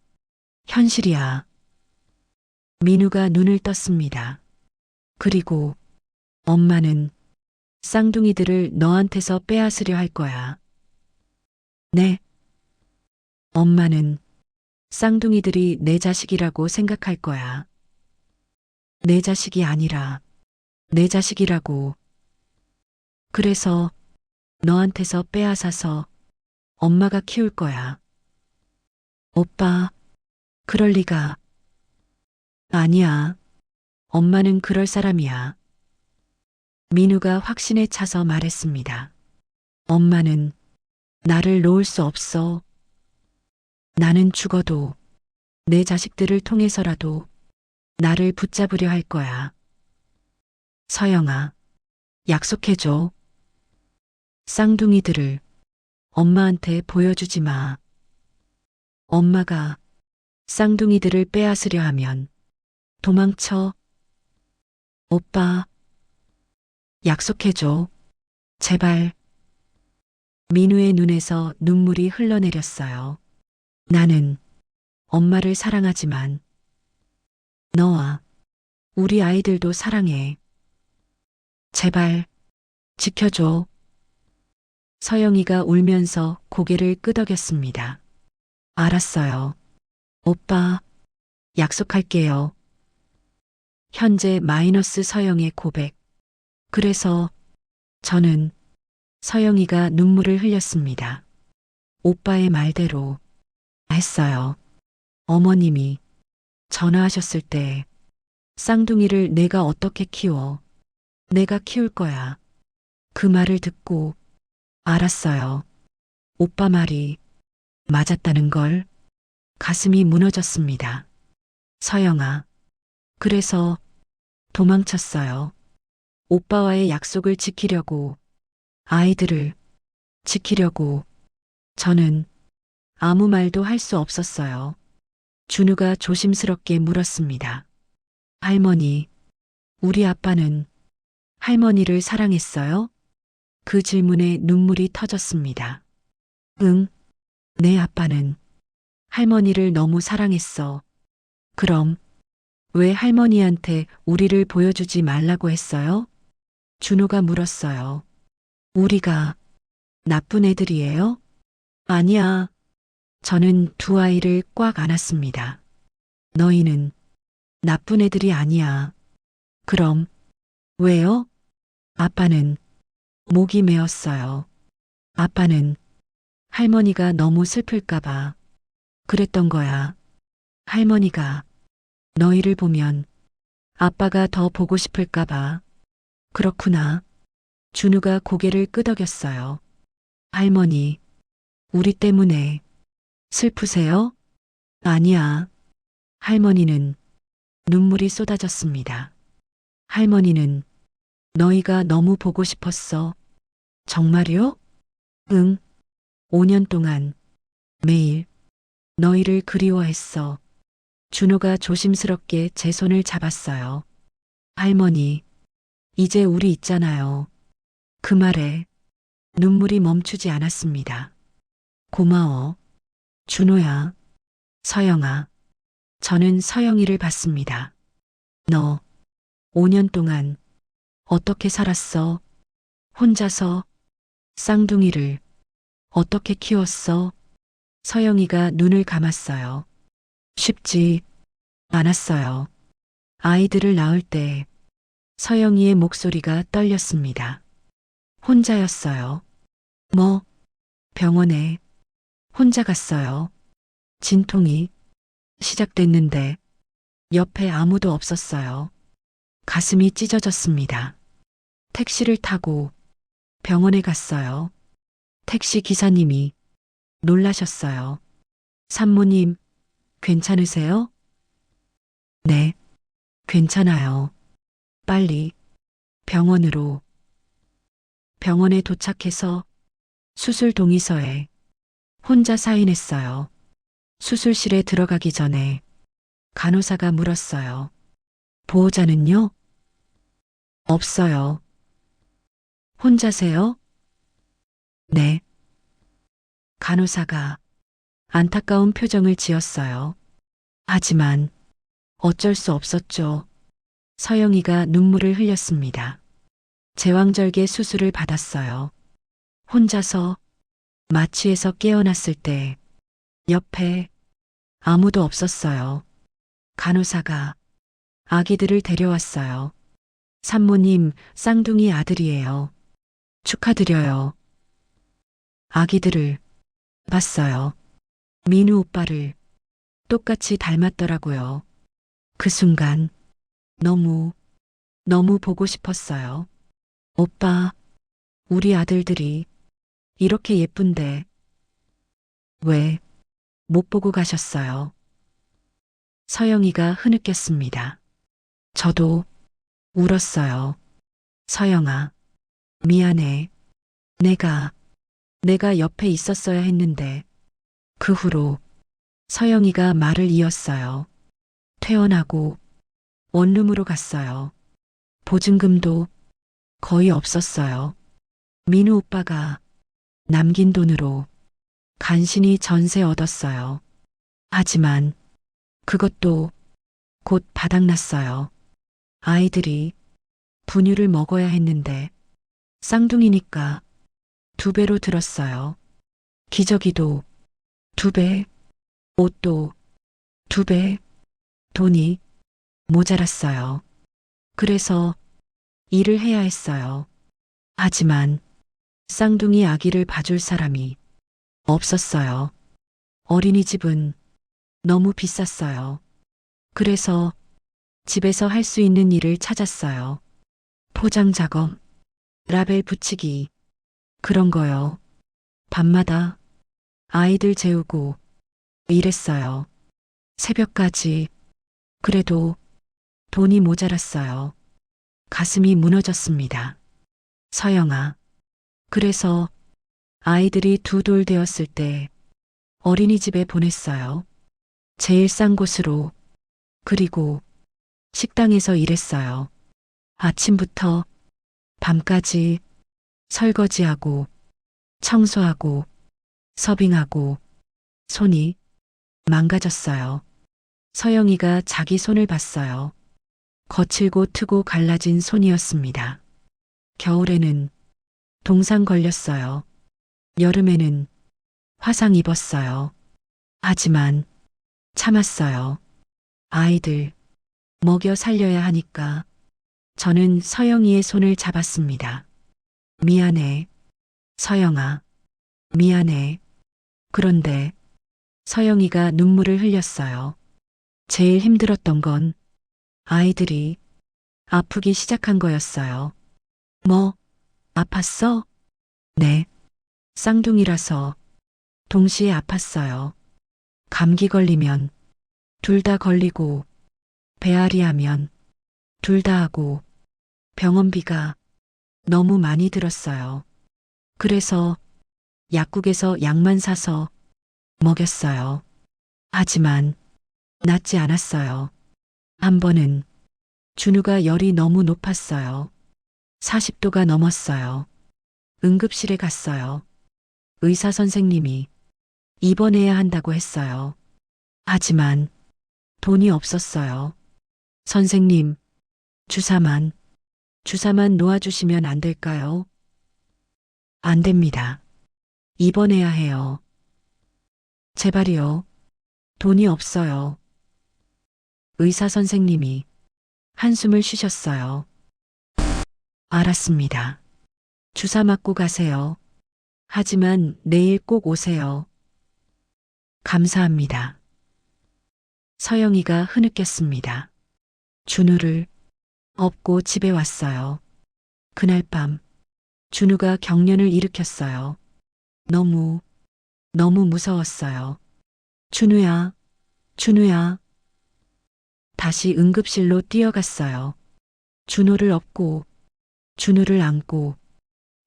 현실이야. 민우가 눈을 떴습니다. 그리고 엄마는 쌍둥이들을 너한테서 빼앗으려 할 거야. 네. 엄마는 쌍둥이들이 내 자식이라고 생각할 거야. 내 자식이 아니라 내 자식이라고. 그래서 너한테서 빼앗아서 엄마가 키울 거야. 오빠, 그럴 리가. 아니야. 엄마는 그럴 사람이야. 민우가 확신에 차서 말했습니다. 엄마는 나를 놓을 수 없어. 나는 죽어도 내 자식들을 통해서라도 나를 붙잡으려 할 거야. 서영아, 약속해줘. 쌍둥이들을 엄마한테 보여주지 마. 엄마가 쌍둥이들을 빼앗으려 하면 도망쳐. 오빠, 약속해줘. 제발. 민우의 눈에서 눈물이 흘러내렸어요. 나는 엄마를 사랑하지만 너와 우리 아이들도 사랑해. 제발 지켜줘. 서영이가 울면서 고개를 끄덕였습니다. 알았어요. 오빠, 약속할게요. 현재 마이너스 서영의 고백. 그래서 저는 서영이가 눈물을 흘렸습니다. 오빠의 말대로 했어요. 어머님이 전화하셨을 때 쌍둥이를 내가 어떻게 키워? 내가 키울 거야. 그 말을 듣고 알았어요. 오빠 말이 맞았다는 걸. 가슴이 무너졌습니다. 서영아, 그래서 도망쳤어요. 오빠와의 약속을 지키려고, 아이들을 지키려고. 저는 아무 말도 할 수 없었어요. 준우가 조심스럽게 물었습니다. 할머니, 우리 아빠는 할머니를 사랑했어요? 그 질문에 눈물이 터졌습니다. 응, 내 아빠는 할머니를 너무 사랑했어. 그럼 왜 할머니한테 우리를 보여주지 말라고 했어요? 준호가 물었어요. 우리가 나쁜 애들이에요? 아니야. 저는 두 아이를 꽉 안았습니다. 너희는 나쁜 애들이 아니야. 그럼 왜요? 아빠는 목이 메었어요. 아빠는 할머니가 너무 슬플까봐 그랬던 거야. 할머니가 너희를 보면 아빠가 더 보고 싶을까봐. 그렇구나. 준우가 고개를 끄덕였어요. 할머니, 우리 때문에 슬프세요? 아니야. 할머니는 눈물이 쏟아졌습니다. 할머니는 너희가 너무 보고 싶었어. 정말요? 응. 5년 동안 매일 너희를 그리워했어. 준호가 조심스럽게 제 손을 잡았어요. 할머니, 이제 우리 있잖아요. 그 말에 눈물이 멈추지 않았습니다. 고마워. 준호야. 서영아. 저는 서영이를 봤습니다. 너 5년 동안 어떻게 살았어? 혼자서 쌍둥이를 어떻게 키웠어? 서영이가 눈을 감았어요. 쉽지 않았어요. 아이들을 낳을 때 서영이의 목소리가 떨렸습니다. 혼자였어요. 뭐, 병원에 혼자 갔어요. 진통이 시작됐는데 옆에 아무도 없었어요. 가슴이 찢어졌습니다. 택시를 타고 병원에 갔어요. 택시 기사님이 놀라셨어요. 산모님, 괜찮으세요? 네, 괜찮아요. 빨리 병원으로. 병원에 도착해서 수술 동의서에 혼자 사인했어요. 수술실에 들어가기 전에 간호사가 물었어요. 보호자는요? 없어요. 혼자세요? 네. 간호사가 안타까운 표정을 지었어요. 하지만 어쩔 수 없었죠. 서영이가 눈물을 흘렸습니다. 제왕절개 수술을 받았어요. 혼자서 마취에서 깨어났을 때 옆에 아무도 없었어요. 간호사가 아기들을 데려왔어요. 산모님, 쌍둥이 아들이에요. 축하드려요. 아기들을 봤어요. 민우 오빠를 똑같이 닮았더라고요. 그 순간 너무 보고 싶었어요. 오빠, 우리 아들들이 이렇게 예쁜데 왜 못 보고 가셨어요? 서영이가 흐느꼈습니다. 저도 울었어요. 서영아, 미안해. 내가 옆에 있었어야 했는데. 그 후로 서영이가 말을 이었어요. 퇴원하고 원룸으로 갔어요. 보증금도 거의 없었어요. 민우 오빠가 남긴 돈으로 간신히 전세 얻었어요. 하지만 그것도 곧 바닥났어요. 아이들이 분유를 먹어야 했는데 쌍둥이니까 2배로 들었어요. 기저귀도 2배, 옷도 2배, 돈이 모자랐어요. 그래서 일을 해야 했어요. 하지만 쌍둥이 아기를 봐줄 사람이 없었어요. 어린이집은 너무 비쌌어요. 그래서 집에서 할 수 있는 일을 찾았어요. 포장 작업, 라벨 붙이기, 그런 거요. 밤마다 아이들 재우고 일했어요. 새벽까지. 그래도 돈이 모자랐어요. 가슴이 무너졌습니다. 서영아. 그래서 아이들이 2돌 되었을 때 어린이집에 보냈어요. 제일 싼 곳으로. 그리고 식당에서 일했어요. 아침부터 밤까지 설거지하고 청소하고 서빙하고 손이 망가졌어요. 서영이가 자기 손을 봤어요. 거칠고 트고 갈라진 손이었습니다. 겨울에는 동상 걸렸어요. 여름에는 화상 입었어요. 하지만 참았어요. 아이들 먹여 살려야 하니까. 저는 서영이의 손을 잡았습니다. 미안해. 서영아. 미안해. 그런데 서영이가 눈물을 흘렸어요. 제일 힘들었던 건 아이들이 아프기 시작한 거였어요. 뭐, 아팠어? 네. 쌍둥이라서 동시에 아팠어요. 감기 걸리면 둘 다 걸리고, 배앓이 하면 둘 다 하고, 병원비가 너무 많이 들었어요. 그래서 약국에서 약만 사서 먹였어요. 하지만 낫지 않았어요. 한 번은 준우가 열이 너무 높았어요. 40도가 넘었어요. 응급실에 갔어요. 의사 선생님이 입원해야 한다고 했어요. 하지만 돈이 없었어요. 선생님, 주사만 놓아주시면 안 될까요? 안 됩니다. 입원해야 해요. 제발이요. 돈이 없어요. 의사 선생님이 한숨을 쉬셨어요. 알았습니다. 주사 맞고 가세요. 하지만 내일 꼭 오세요. 감사합니다. 서영이가 흐느꼈습니다. 준우를 업고 집에 왔어요. 그날 밤 준우가 경련을 일으켰어요. 너무 무서웠어요. 준우야, 준우야. 다시 응급실로 뛰어갔어요. 준우를 업고 준우를 안고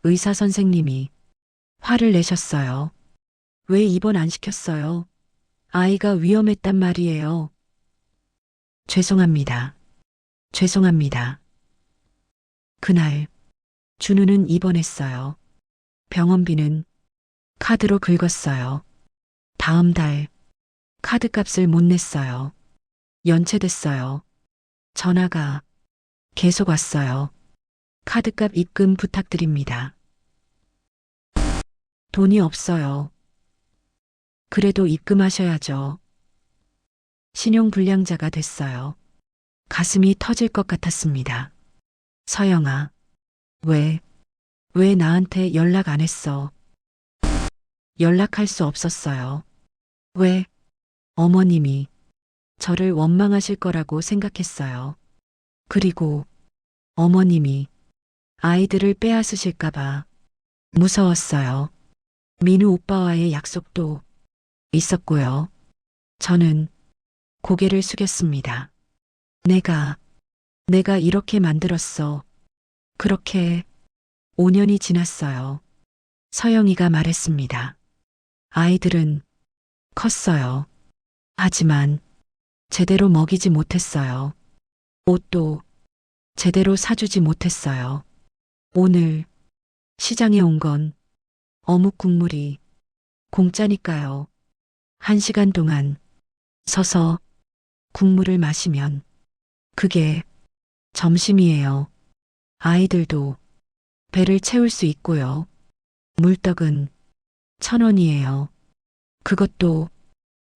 의사 선생님이 화를 내셨어요. 왜 입원 안 시켰어요? 아이가 위험했단 말이에요. 죄송합니다. 죄송합니다. 그날 준우는 입원했어요. 병원비는 카드로 긁었어요. 다음 달 카드값을 못 냈어요. 연체됐어요. 전화가 계속 왔어요. 카드값 입금 부탁드립니다. 돈이 없어요. 그래도 입금하셔야죠. 신용불량자가 됐어요. 가슴이 터질 것 같았습니다. 서영아, 왜 나한테 연락 안 했어? 연락할 수 없었어요. 왜? 어머님이 저를 원망하실 거라고 생각했어요. 그리고 어머님이 아이들을 빼앗으실까봐 무서웠어요. 민우 오빠와의 약속도 있었고요. 저는 고개를 숙였습니다. 내가 이렇게 만들었어. 그렇게 5년이 지났어요. 서영이가 말했습니다. 아이들은 컸어요. 하지만 제대로 먹이지 못했어요. 옷도 제대로 사주지 못했어요. 오늘 시장에 온 건 어묵 국물이 공짜니까요. 1시간 동안 서서 국물을 마시면 그게 점심이에요. 아이들도 배를 채울 수 있고요. 물떡은 1,000원이에요. 그것도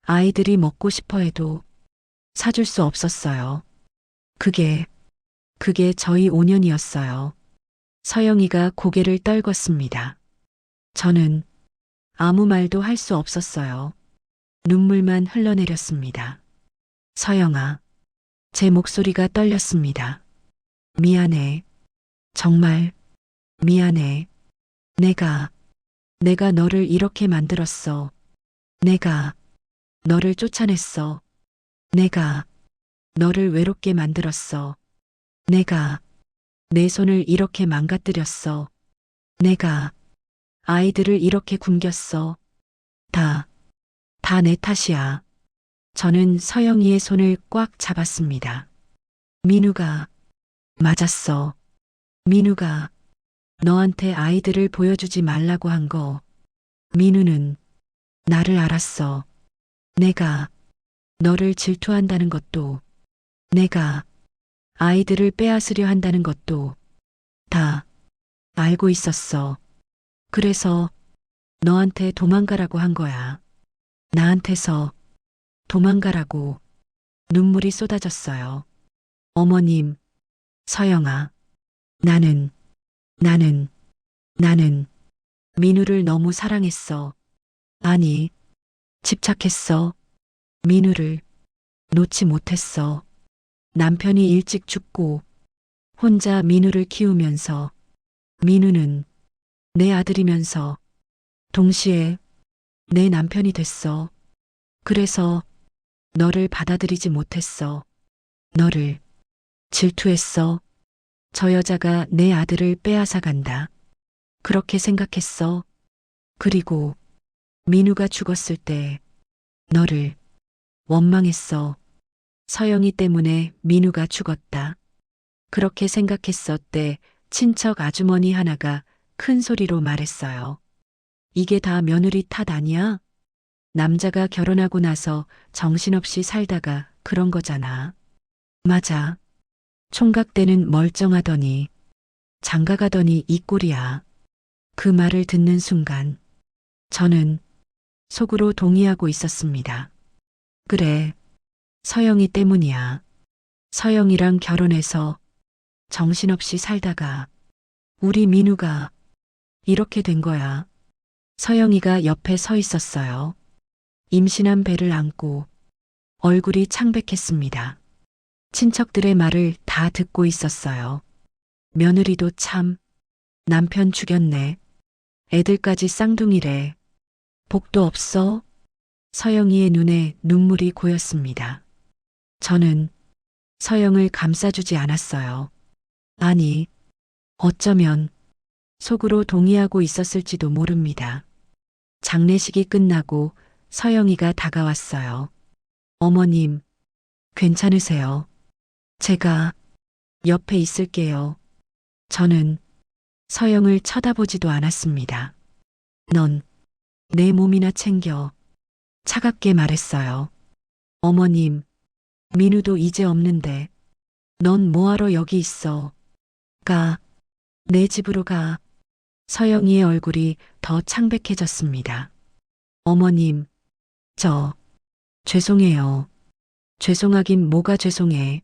아이들이 먹고 싶어 해도 사줄 수 없었어요. 그게 저희 5년이었어요. 서영이가 고개를 떨궜습니다. 저는 아무 말도 할 수 없었어요. 눈물만 흘러내렸습니다. 서영아, 제 목소리가 떨렸습니다. 미안해. 정말 미안해. 내가 너를 이렇게 만들었어. 내가 너를 쫓아냈어. 내가 너를 외롭게 만들었어. 내가 내 손을 이렇게 망가뜨렸어. 내가 아이들을 이렇게 굶겼어. 다 내 탓이야. 저는 서영이의 손을 꽉 잡았습니다. 민우가 맞았어. 민우가 너한테 아이들을 보여주지 말라고 한 거. 민우는 나를 알았어. 내가 너를 질투한다는 것도, 내가 아이들을 빼앗으려 한다는 것도 다 알고 있었어. 그래서 너한테 도망가라고 한 거야. 나한테서 도망가라고. 눈물이 쏟아졌어요. 어머님, 서영아, 나는 민우를 너무 사랑했어. 아니, 집착했어. 민우를 놓지 못했어. 남편이 일찍 죽고 혼자 민우를 키우면서 민우는 내 아들이면서 동시에 내 남편이 됐어. 그래서 너를 받아들이지 못했어. 너를 질투했어. 저 여자가 내 아들을 빼앗아 간다. 그렇게 생각했어. 그리고 민우가 죽었을 때 너를 원망했어. 서영이 때문에 민우가 죽었다. 그렇게 생각했었대. 친척 아주머니 하나가 큰 소리로 말했어요. 이게 다 며느리 탓 아니야? 남자가 결혼하고 나서 정신없이 살다가 그런 거잖아. 맞아. 총각 때는 멀쩡하더니 장가가더니 이 꼴이야. 그 말을 듣는 순간 저는 속으로 동의하고 있었습니다. 그래, 서영이 때문이야. 서영이랑 결혼해서 정신없이 살다가 우리 민우가 이렇게 된 거야. 서영이가 옆에 서 있었어요. 임신한 배를 안고 얼굴이 창백했습니다. 친척들의 말을 다 듣고 있었어요. 며느리도 참 남편 죽였네. 애들까지 쌍둥이래. 복도 없어? 서영이의 눈에 눈물이 고였습니다. 저는 서영을 감싸주지 않았어요. 아니, 어쩌면 속으로 동의하고 있었을지도 모릅니다. 장례식이 끝나고 서영이가 다가왔어요. 어머님, 괜찮으세요? 제가 옆에 있을게요. 저는 서영을 쳐다보지도 않았습니다. 넌 내 몸이나 챙겨. 차갑게 말했어요. 어머님, 민우도 이제 없는데 넌 뭐하러 여기 있어? 가, 내 집으로 가. 서영이의 얼굴이 더 창백해졌습니다. 어머님, 저 죄송해요. 죄송하긴 뭐가 죄송해.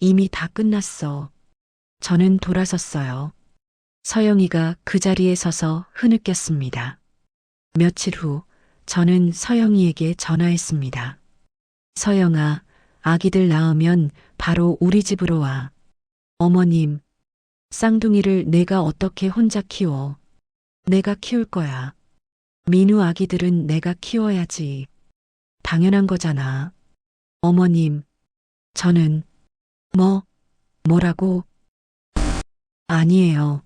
이미 다 끝났어. 저는 돌아섰어요. 서영이가 그 자리에 서서 흐느꼈습니다. 며칠 후 저는 서영이에게 전화했습니다. 서영아, 아기들 낳으면 바로 우리 집으로 와. 어머님, 쌍둥이를 내가 어떻게 혼자 키워? 내가 키울 거야. 민우 아기들은 내가 키워야지. 당연한 거잖아. 어머님, 저는 뭐라고? 아니에요.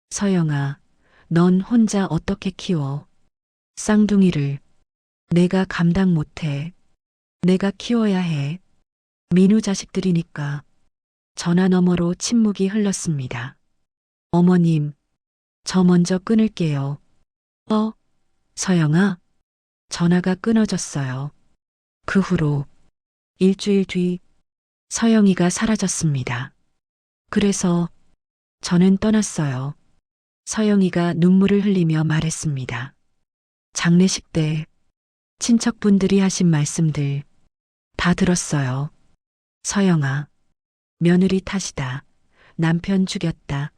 서영아, 넌 혼자 어떻게 키워? 쌍둥이를 내가 감당 못해. 내가 키워야 해. 민우 자식들이니까. 전화 너머로 침묵이 흘렀습니다. 어머님, 저 먼저 끊을게요. 서영아? 전화가 끊어졌어요. 그 후로 일주일 뒤 서영이가 사라졌습니다. 그래서 저는 떠났어요. 서영이가 눈물을 흘리며 말했습니다. 장례식 때 친척분들이 하신 말씀들 다 들었어요. 서영아, 며느리 탓이다. 남편 죽였다.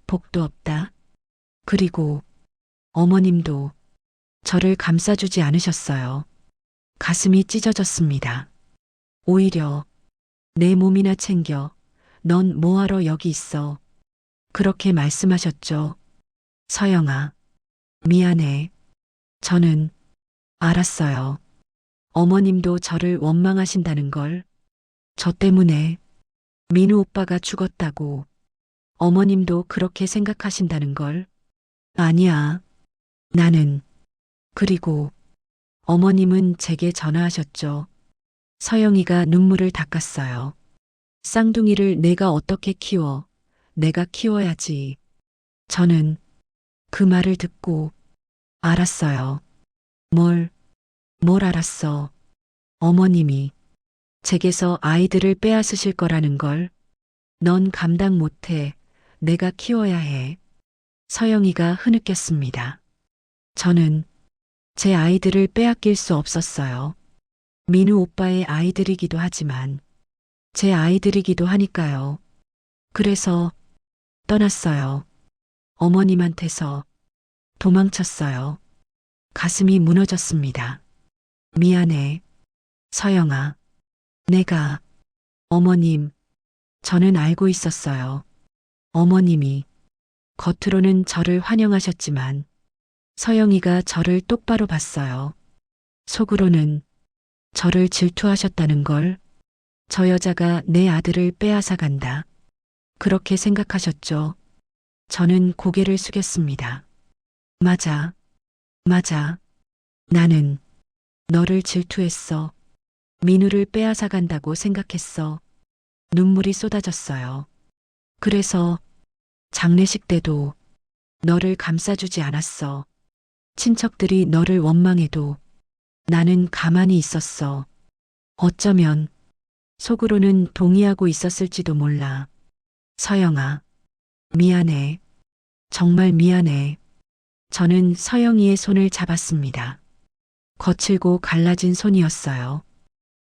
복도 없다. 그리고 어머님도 저를 감싸주지 않으셨어요. 가슴이 찢어졌습니다. 오히려 내 몸이나 챙겨. 넌 뭐하러 여기 있어. 그렇게 말씀하셨죠. 서영아, 미안해. 저는 알았어요. 어머님도 저를 원망하신다는 걸. 저 때문에 민우 오빠가 죽었다고 어머님도 그렇게 생각하신다는 걸. 아니야. 나는. 그리고 어머님은 제게 전화하셨죠. 서영이가 눈물을 닦았어요. 쌍둥이를 내가 어떻게 키워? 내가 키워야지. 저는 그 말을 듣고 알았어요. 뭘 알았어. 어머님이 제게서 아이들을 빼앗으실 거라는 걸. 넌 감당 못해. 내가 키워야 해. 서영이가 흐느꼈습니다. 저는 제 아이들을 빼앗길 수 없었어요. 민우 오빠의 아이들이기도 하지만 제 아이들이기도 하니까요. 그래서 떠났어요. 어머님한테서 도망쳤어요. 가슴이 무너졌습니다. 미안해. 서영아. 내가. 어머님, 저는 알고 있었어요. 어머님이 겉으로는 저를 환영하셨지만 서영이가 저를 똑바로 봤어요. 속으로는 저를 질투하셨다는 걸, 저 여자가 내 아들을 빼앗아 간다. 그렇게 생각하셨죠. 저는 고개를 숙였습니다. 맞아, 맞아. 나는 너를 질투했어. 민우를 빼앗아 간다고 생각했어. 눈물이 쏟아졌어요. 그래서 장례식 때도 너를 감싸주지 않았어. 친척들이 너를 원망해도 나는 가만히 있었어. 어쩌면 속으로는 동의하고 있었을지도 몰라. 서영아, 미안해. 정말 미안해. 저는 서영이의 손을 잡았습니다. 거칠고 갈라진 손이었어요.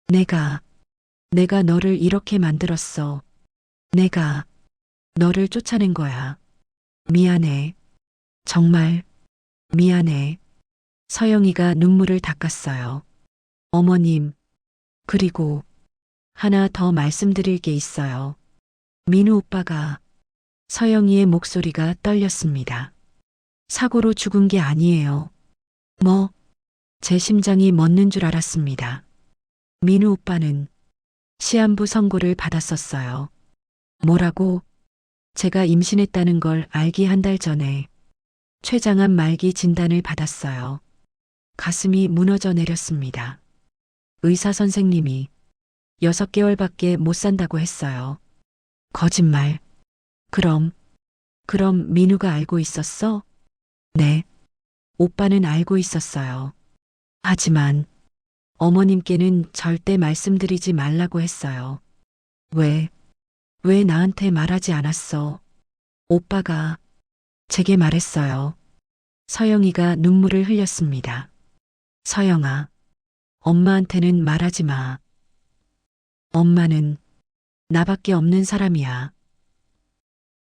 내가 너를 이렇게 만들었어. 내가 너를 쫓아낸 거야. 미안해. 정말 미안해. 서영이가 눈물을 닦았어요. 어머님, 그리고 하나 더 말씀드릴 게 있어요. 민우 오빠가, 서영이의 목소리가 떨렸습니다. 사고로 죽은 게 아니에요. 뭐, 제 심장이 멎는 줄 알았습니다. 민우 오빠는 시한부 선고를 받았었어요. 뭐라고? 제가 임신했다는 걸 알기 한 달 전에 췌장암 말기 진단을 받았어요. 가슴이 무너져 내렸습니다. 의사 선생님이 6개월밖에 못 산다고 했어요. 거짓말. 그럼 민우가 알고 있었어? 네. 오빠는 알고 있었어요. 하지만 어머님께는 절대 말씀드리지 말라고 했어요. 왜 나한테 말하지 않았어? 오빠가 제게 말했어요. 서영이가 눈물을 흘렸습니다. 서영아, 엄마한테는 말하지 마. 엄마는 나밖에 없는 사람이야.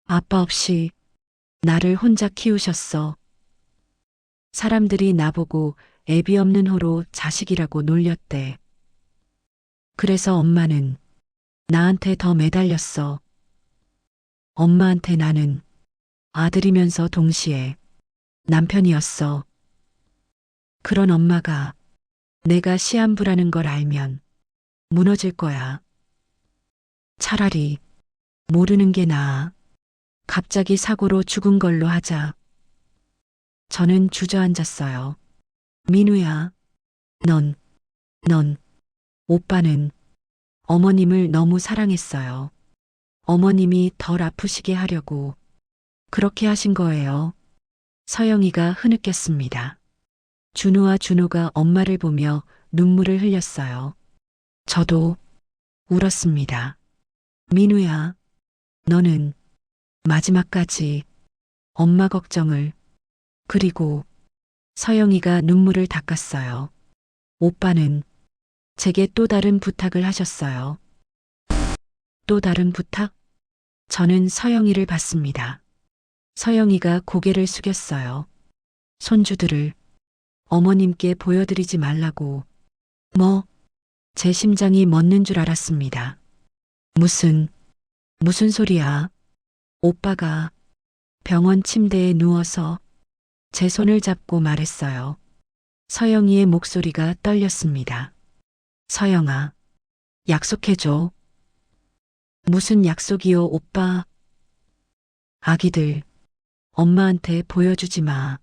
아빠 없이 나를 혼자 키우셨어. 사람들이 나보고 애비 없는 호로 자식이라고 놀렸대. 그래서 엄마는 나한테 더 매달렸어. 엄마한테 나는 아들이면서 동시에 남편이었어. 그런 엄마가 내가 시한부라는 걸 알면 무너질 거야. 차라리 모르는 게 나아. 갑자기 사고로 죽은 걸로 하자. 저는 주저앉았어요. 민우야, 넌, 오빠는 어머님을 너무 사랑했어요. 어머님이 덜 아프시게 하려고 그렇게 하신 거예요. 서영이가 흐느꼈습니다. 준우와 준호가 엄마를 보며 눈물을 흘렸어요. 저도 울었습니다. 민우야, 너는 마지막까지 엄마 걱정을, 그리고 서영이가 눈물을 닦았어요. 오빠는 제게 또 다른 부탁을 하셨어요. 또 다른 부탁? 저는 서영이를 봤습니다. 서영이가 고개를 숙였어요. 손주들을 어머님께 보여드리지 말라고. 제 심장이 멎는 줄 알았습니다. 무슨 소리야? 오빠가 병원 침대에 누워서 제 손을 잡고 말했어요. 서영이의 목소리가 떨렸습니다. 서영아, 약속해줘. 무슨 약속이요, 오빠? 아기들, 엄마한테 보여주지 마.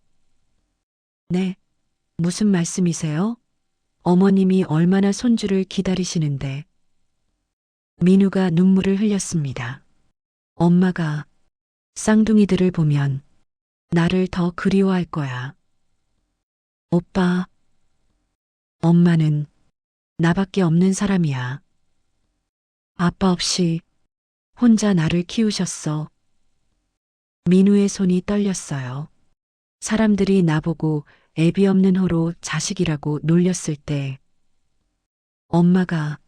네, 무슨 말씀이세요? 어머님이 얼마나 손주를 기다리시는데. 민우가 눈물을 흘렸습니다. 엄마가 쌍둥이들을 보면 나를 더 그리워할 거야. 오빠, 엄마는 나밖에 없는 사람이야. 아빠 없이 혼자 나를 키우셨어. 민우의 손이 떨렸어요. 사람들이 나보고 애비 없는 호로 자식이라고 놀렸을 때 엄마가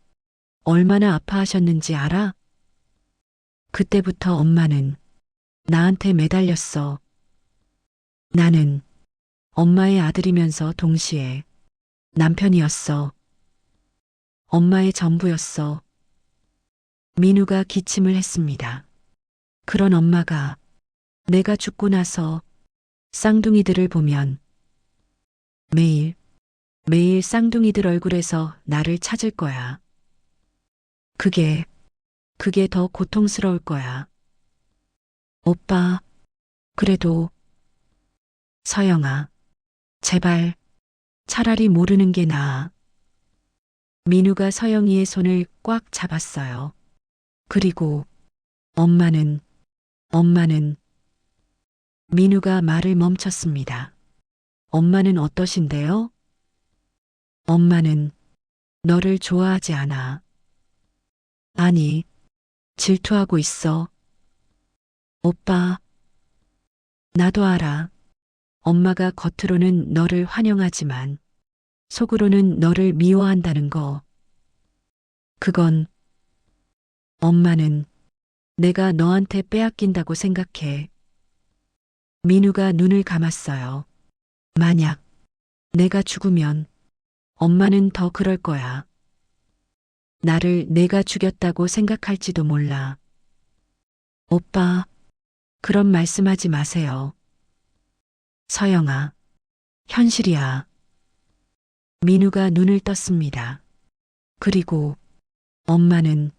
얼마나 아파하셨는지 알아? 그때부터 엄마는 나한테 매달렸어. 나는 엄마의 아들이면서 동시에 남편이었어. 엄마의 전부였어. 민우가 기침을 했습니다. 그런 엄마가 내가 죽고 나서 쌍둥이들을 보면 매일, 매일 쌍둥이들 얼굴에서 나를 찾을 거야. 그게 더 고통스러울 거야. 오빠, 그래도 서영아, 제발 차라리 모르는 게 나아. 민우가 서영이의 손을 꽉 잡았어요. 그리고 엄마는 민우가 말을 멈췄습니다. 엄마는 어떠신데요? 엄마는 너를 좋아하지 않아. 아니, 질투하고 있어. 오빠, 나도 알아. 엄마가 겉으로는 너를 환영하지만 속으로는 너를 미워한다는 거. 그건 엄마는 내가 너한테 빼앗긴다고 생각해. 민우가 눈을 감았어요. 만약 내가 죽으면 엄마는 더 그럴 거야. 나를 내가 죽였다고 생각할지도 몰라. 오빠, 그런 말씀하지 마세요. 서영아, 현실이야. 민우가 눈을 떴습니다. 그리고 엄마는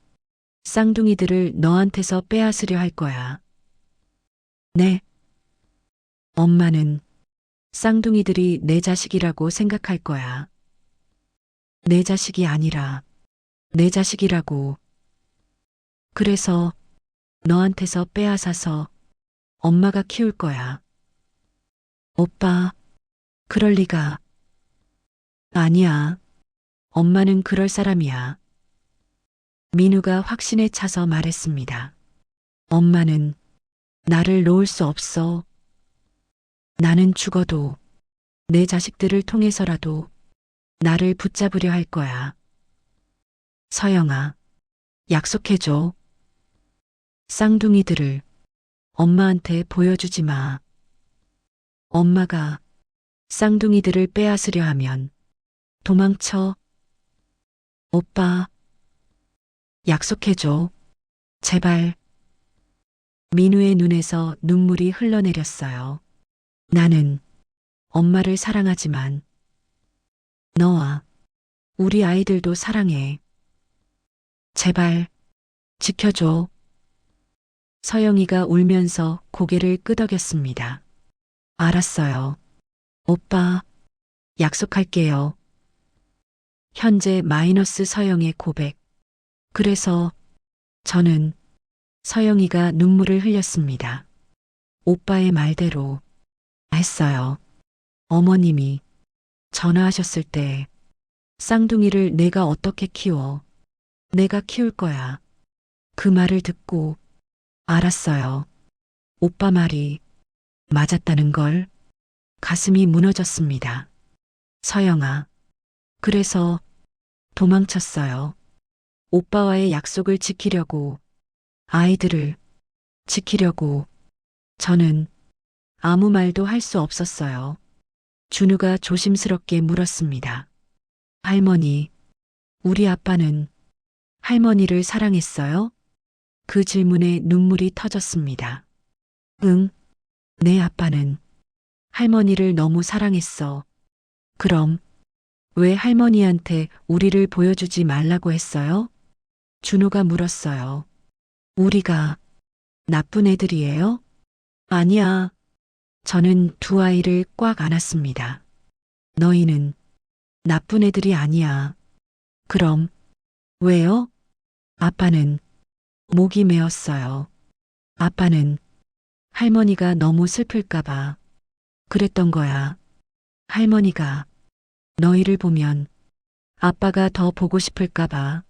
쌍둥이들을 너한테서 빼앗으려 할 거야. 네. 엄마는 쌍둥이들이 내 자식이라고 생각할 거야. 내 자식이 아니라 내 자식이라고. 그래서 너한테서 빼앗아서 엄마가 키울 거야. 오빠, 그럴 리가. 아니야. 엄마는 그럴 사람이야. 민우가 확신에 차서 말했습니다. 엄마는 나를 놓을 수 없어. 나는 죽어도 내 자식들을 통해서라도 나를 붙잡으려 할 거야. 서영아, 약속해줘. 쌍둥이들을 엄마한테 보여주지 마. 엄마가 쌍둥이들을 빼앗으려 하면 도망쳐. 오빠, 약속해줘. 제발. 민우의 눈에서 눈물이 흘러내렸어요. 나는 엄마를 사랑하지만 너와 우리 아이들도 사랑해. 제발 지켜줘. 서영이가 울면서 고개를 끄덕였습니다. 알았어요. 오빠, 약속할게요. 현재 마이너스 서영의 고백. 그래서 저는 서영이가 눈물을 흘렸습니다. 오빠의 말대로 했어요. 어머님이 전화하셨을 때 쌍둥이를 내가 어떻게 키워? 내가 키울 거야. 그 말을 듣고 알았어요. 오빠 말이 맞았다는 걸. 가슴이 무너졌습니다. 서영아, 그래서 도망쳤어요. 오빠와의 약속을 지키려고, 아이들을 지키려고. 저는 아무 말도 할 수 없었어요. 준우가 조심스럽게 물었습니다. 할머니, 우리 아빠는 할머니를 사랑했어요? 그 질문에 눈물이 터졌습니다. 응, 내 아빠는 할머니를 너무 사랑했어. 그럼 왜 할머니한테 우리를 보여주지 말라고 했어요? 준호가 물었어요. 우리가 나쁜 애들이에요? 아니야. 저는 두 아이를 꽉 안았습니다. 너희는 나쁜 애들이 아니야. 그럼 왜요? 아빠는 목이 메었어요. 아빠는 할머니가 너무 슬플까봐 그랬던 거야. 할머니가 너희를 보면 아빠가 더 보고 싶을까봐.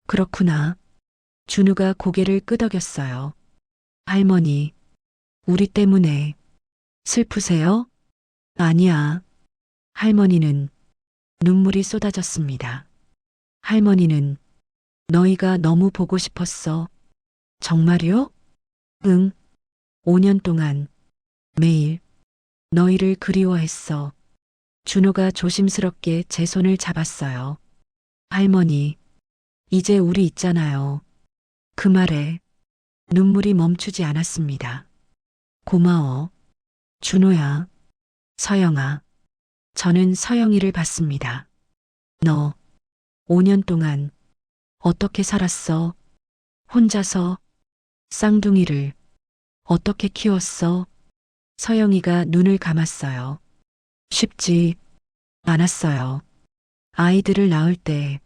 그렇구나. 준우가 고개를 끄덕였어요. 할머니, 우리 때문에 슬프세요? 아니야. 할머니는 눈물이 쏟아졌습니다. 할머니는 너희가 너무 보고 싶었어. 정말요? 응. 5년 동안 매일 너희를 그리워했어. 준호가 조심스럽게 제 손을 잡았어요. 할머니, 이제 우리 있잖아요. 그 말에 눈물이 멈추지 않았습니다. 고마워. 준호야. 서영아. 저는 서영이를 봤습니다. 너 5년 동안 어떻게 살았어? 혼자서 쌍둥이를 어떻게 키웠어? 서영이가 눈을 감았어요. 쉽지 않았어요. 아이들을 낳을 때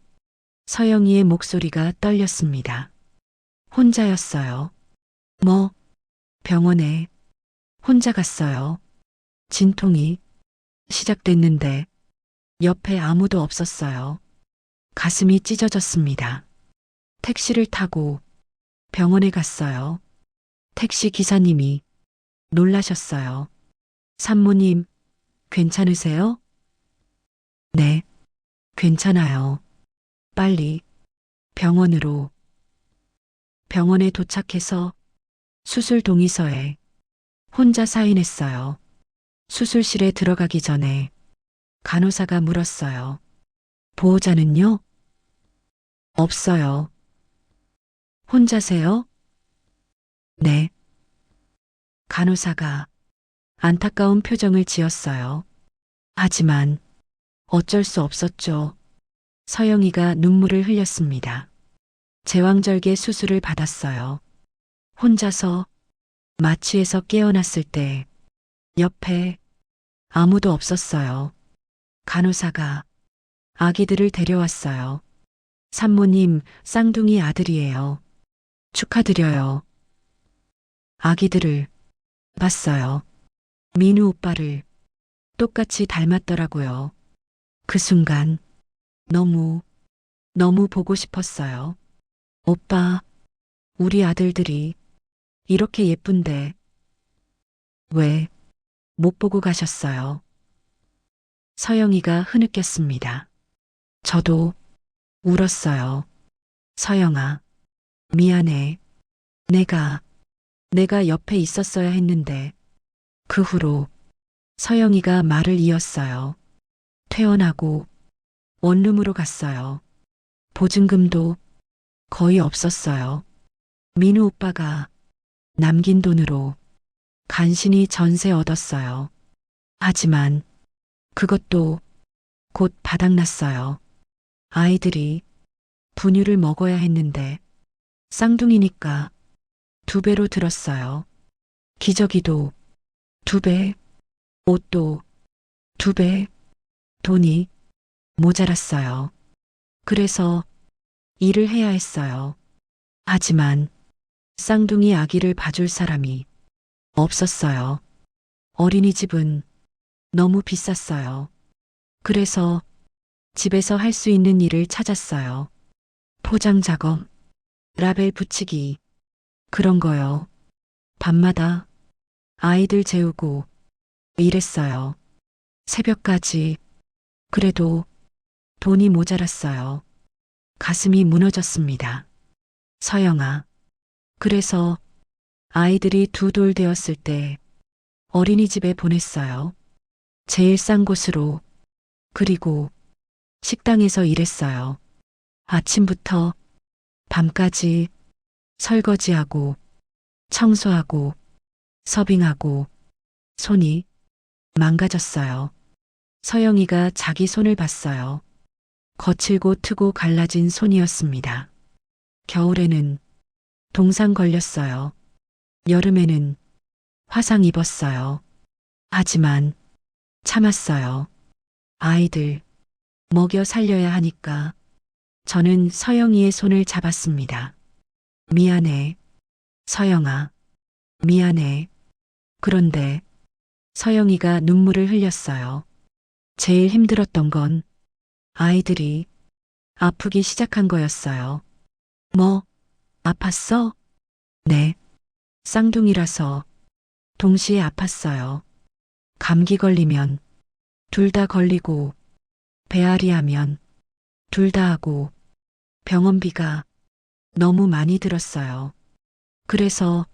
서영이의 목소리가 떨렸습니다. 혼자였어요. 뭐, 병원에 혼자 갔어요. 진통이 시작됐는데 옆에 아무도 없었어요. 가슴이 찢어졌습니다. 택시를 타고 병원에 갔어요. 택시 기사님이 놀라셨어요. 산모님, 괜찮으세요? 네, 괜찮아요. 빨리 병원으로. 병원에 도착해서 수술 동의서에 혼자 사인했어요. 수술실에 들어가기 전에 간호사가 물었어요. 보호자는요? 없어요. 혼자세요? 네. 간호사가 안타까운 표정을 지었어요. 하지만 어쩔 수 없었죠. 서영이가 눈물을 흘렸습니다. 제왕절개 수술을 받았어요. 혼자서 마취에서 깨어났을 때 옆에 아무도 없었어요. 간호사가 아기들을 데려왔어요. 산모님, 쌍둥이 아들이에요. 축하드려요. 아기들을 봤어요. 민우 오빠를 똑같이 닮았더라고요. 그 순간 너무 보고 싶었어요. 오빠, 우리 아들들이 이렇게 예쁜데 왜 못 보고 가셨어요? 서영이가 흐느꼈습니다. 저도 울었어요. 서영아, 미안해. 내가 옆에 있었어야 했는데. 그 후로 서영이가 말을 이었어요. 퇴원하고 원룸으로 갔어요. 보증금도 거의 없었어요. 민우 오빠가 남긴 돈으로 간신히 전세 얻었어요. 하지만 그것도 곧 바닥났어요. 아이들이 분유를 먹어야 했는데 쌍둥이니까 2배로 들었어요. 기저귀도 2배, 옷도 2배, 돈이 모자랐어요. 그래서 일을 해야 했어요. 하지만 쌍둥이 아기를 봐줄 사람이 없었어요. 어린이집은 너무 비쌌어요. 그래서 집에서 할 수 있는 일을 찾았어요. 포장 작업, 라벨 붙이기, 그런 거요. 밤마다 아이들 재우고 일했어요. 새벽까지. 그래도 돈이 모자랐어요. 가슴이 무너졌습니다. 서영아. 그래서 아이들이 2돌 되었을 때 어린이집에 보냈어요. 제일 싼 곳으로. 그리고 식당에서 일했어요. 아침부터 밤까지 설거지하고 청소하고 서빙하고 손이 망가졌어요. 서영이가 자기 손을 봤어요. 거칠고 트고 갈라진 손이었습니다. 겨울에는 동상 걸렸어요. 여름에는 화상 입었어요. 하지만 참았어요. 아이들 먹여 살려야 하니까. 저는 서영이의 손을 잡았습니다. 미안해. 서영아. 미안해. 그런데 서영이가 눈물을 흘렸어요. 제일 힘들었던 건 아이들이 아프기 시작한 거였어요. 뭐, 아팠어? 네. 쌍둥이라서 동시에 아팠어요. 감기 걸리면 둘 다 걸리고, 배앓이 하면 둘 다 하고, 병원비가 너무 많이 들었어요. 그래서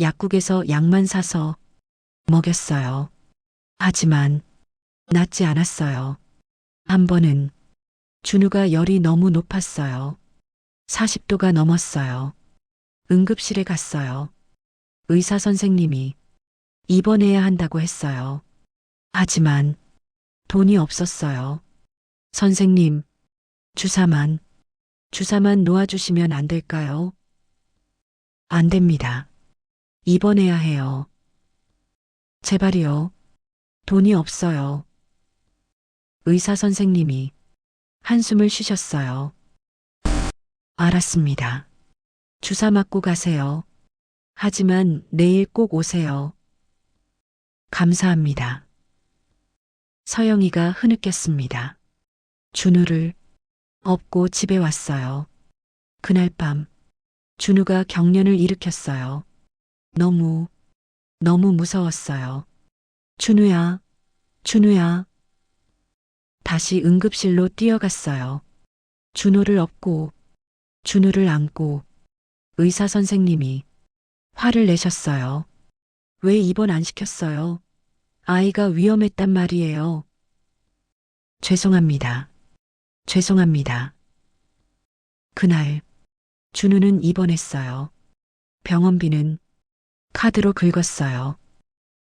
약국에서 약만 사서 먹였어요. 하지만 낫지 않았어요. 한 번은 준우가 열이 너무 높았어요. 40도가 넘었어요. 응급실에 갔어요. 의사 선생님이 입원해야 한다고 했어요. 하지만 돈이 없었어요. 선생님, 주사만 놓아주시면 안 될까요? 안 됩니다. 입원해야 해요. 제발이요. 돈이 없어요. 의사 선생님이 한숨을 쉬셨어요. 알았습니다. 주사 맞고 가세요. 하지만 내일 꼭 오세요. 감사합니다. 서영이가 흐느꼈습니다. 준우를 업고 집에 왔어요. 그날 밤 준우가 경련을 일으켰어요. 너무 무서웠어요. 준우야, 준우야. 다시 응급실로 뛰어갔어요. 준우를 업고 준우를 안고 의사 선생님이 화를 내셨어요. 왜 입원 안 시켰어요? 아이가 위험했단 말이에요. 죄송합니다. 죄송합니다. 그날 준우는 입원했어요. 병원비는 카드로 긁었어요.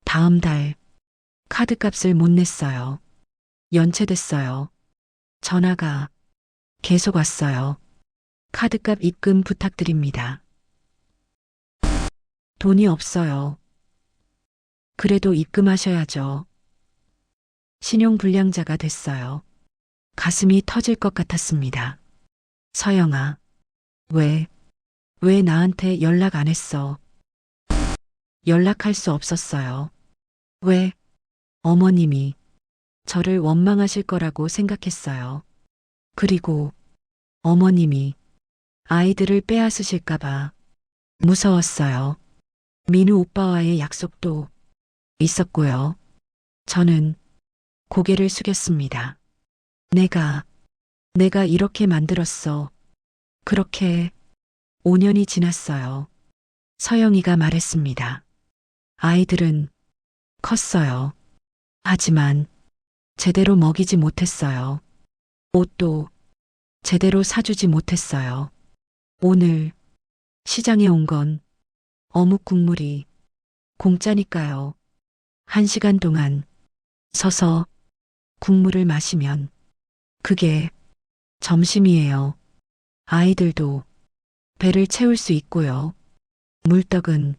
다음 달 카드값을 못 냈어요. 연체됐어요. 전화가 계속 왔어요. 카드값 입금 부탁드립니다. 돈이 없어요. 그래도 입금하셔야죠. 신용불량자가 됐어요. 가슴이 터질 것 같았습니다. 서영아, 왜 나한테 연락 안 했어? 연락할 수 없었어요. 왜? 어머님이 저를 원망하실 거라고 생각했어요. 그리고 어머님이 아이들을 빼앗으실까봐 무서웠어요. 민우 오빠와의 약속도 있었고요. 저는 고개를 숙였습니다. 내가 이렇게 만들었어. 그렇게 5년이 지났어요. 서영이가 말했습니다. 아이들은 컸어요. 하지만 제대로 먹이지 못했어요. 옷도 제대로 사주지 못했어요. 오늘 시장에 온 건 어묵 국물이 공짜니까요. 1시간 동안 서서 국물을 마시면 그게 점심이에요. 아이들도 배를 채울 수 있고요. 물떡은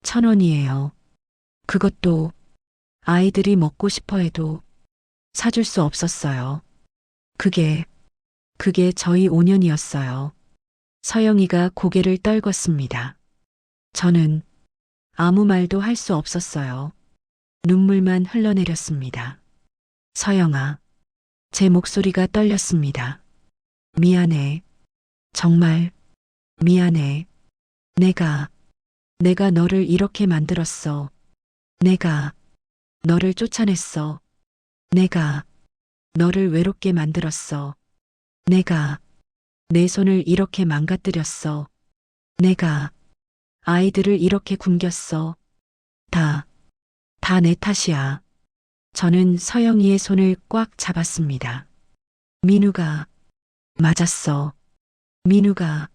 1,000원이에요. 그것도 아이들이 먹고 싶어 해도 사줄 수 없었어요. 그게 저희 5년이었어요. 서영이가 고개를 떨궜습니다. 저는 아무 말도 할 수 없었어요. 눈물만 흘러내렸습니다. 서영아, 제 목소리가 떨렸습니다. 미안해. 정말 미안해. 내가 너를 이렇게 만들었어. 내가 너를 쫓아냈어. 내가 너를 외롭게 만들었어. 내가 내 손을 이렇게 망가뜨렸어. 내가 아이들을 이렇게 굶겼어. 다 내 탓이야. 저는 서영이의 손을 꽉 잡았습니다. 민우가 맞았어. 민우가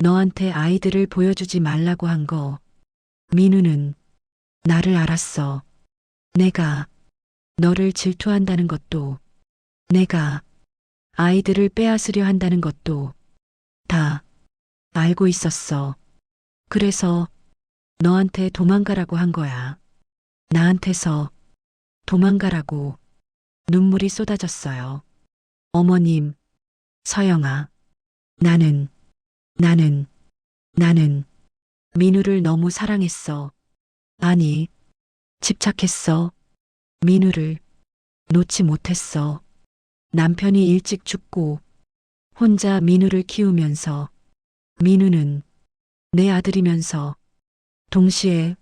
너한테 아이들을 보여주지 말라고 한 거. 민우는 나를 알았어. 내가 너를 질투한다는 것도, 내가 아이들을 빼앗으려 한다는 것도 다 알고 있었어. 그래서 너한테 도망가라고 한 거야. 나한테서 도망가라고. 눈물이 쏟아졌어요. 어머님, 서영아, 나는 민우를 너무 사랑했어. 아니, 집착했어. 민우를 놓지 못했어. 남편이 일찍 죽고 혼자 민우를 키우면서 민우는 내 아들이면서 동시에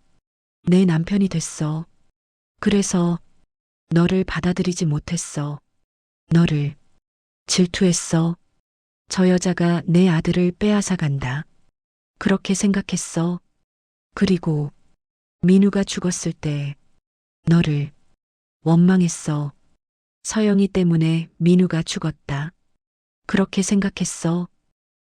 내 남편이 됐어. 그래서 너를 받아들이지 못했어. 너를 질투했어. 저 여자가 내 아들을 빼앗아 간다. 그렇게 생각했어. 그리고 민우가 죽었을 때 너를 원망했어. 서영이 때문에 민우가 죽었다. 그렇게 생각했어.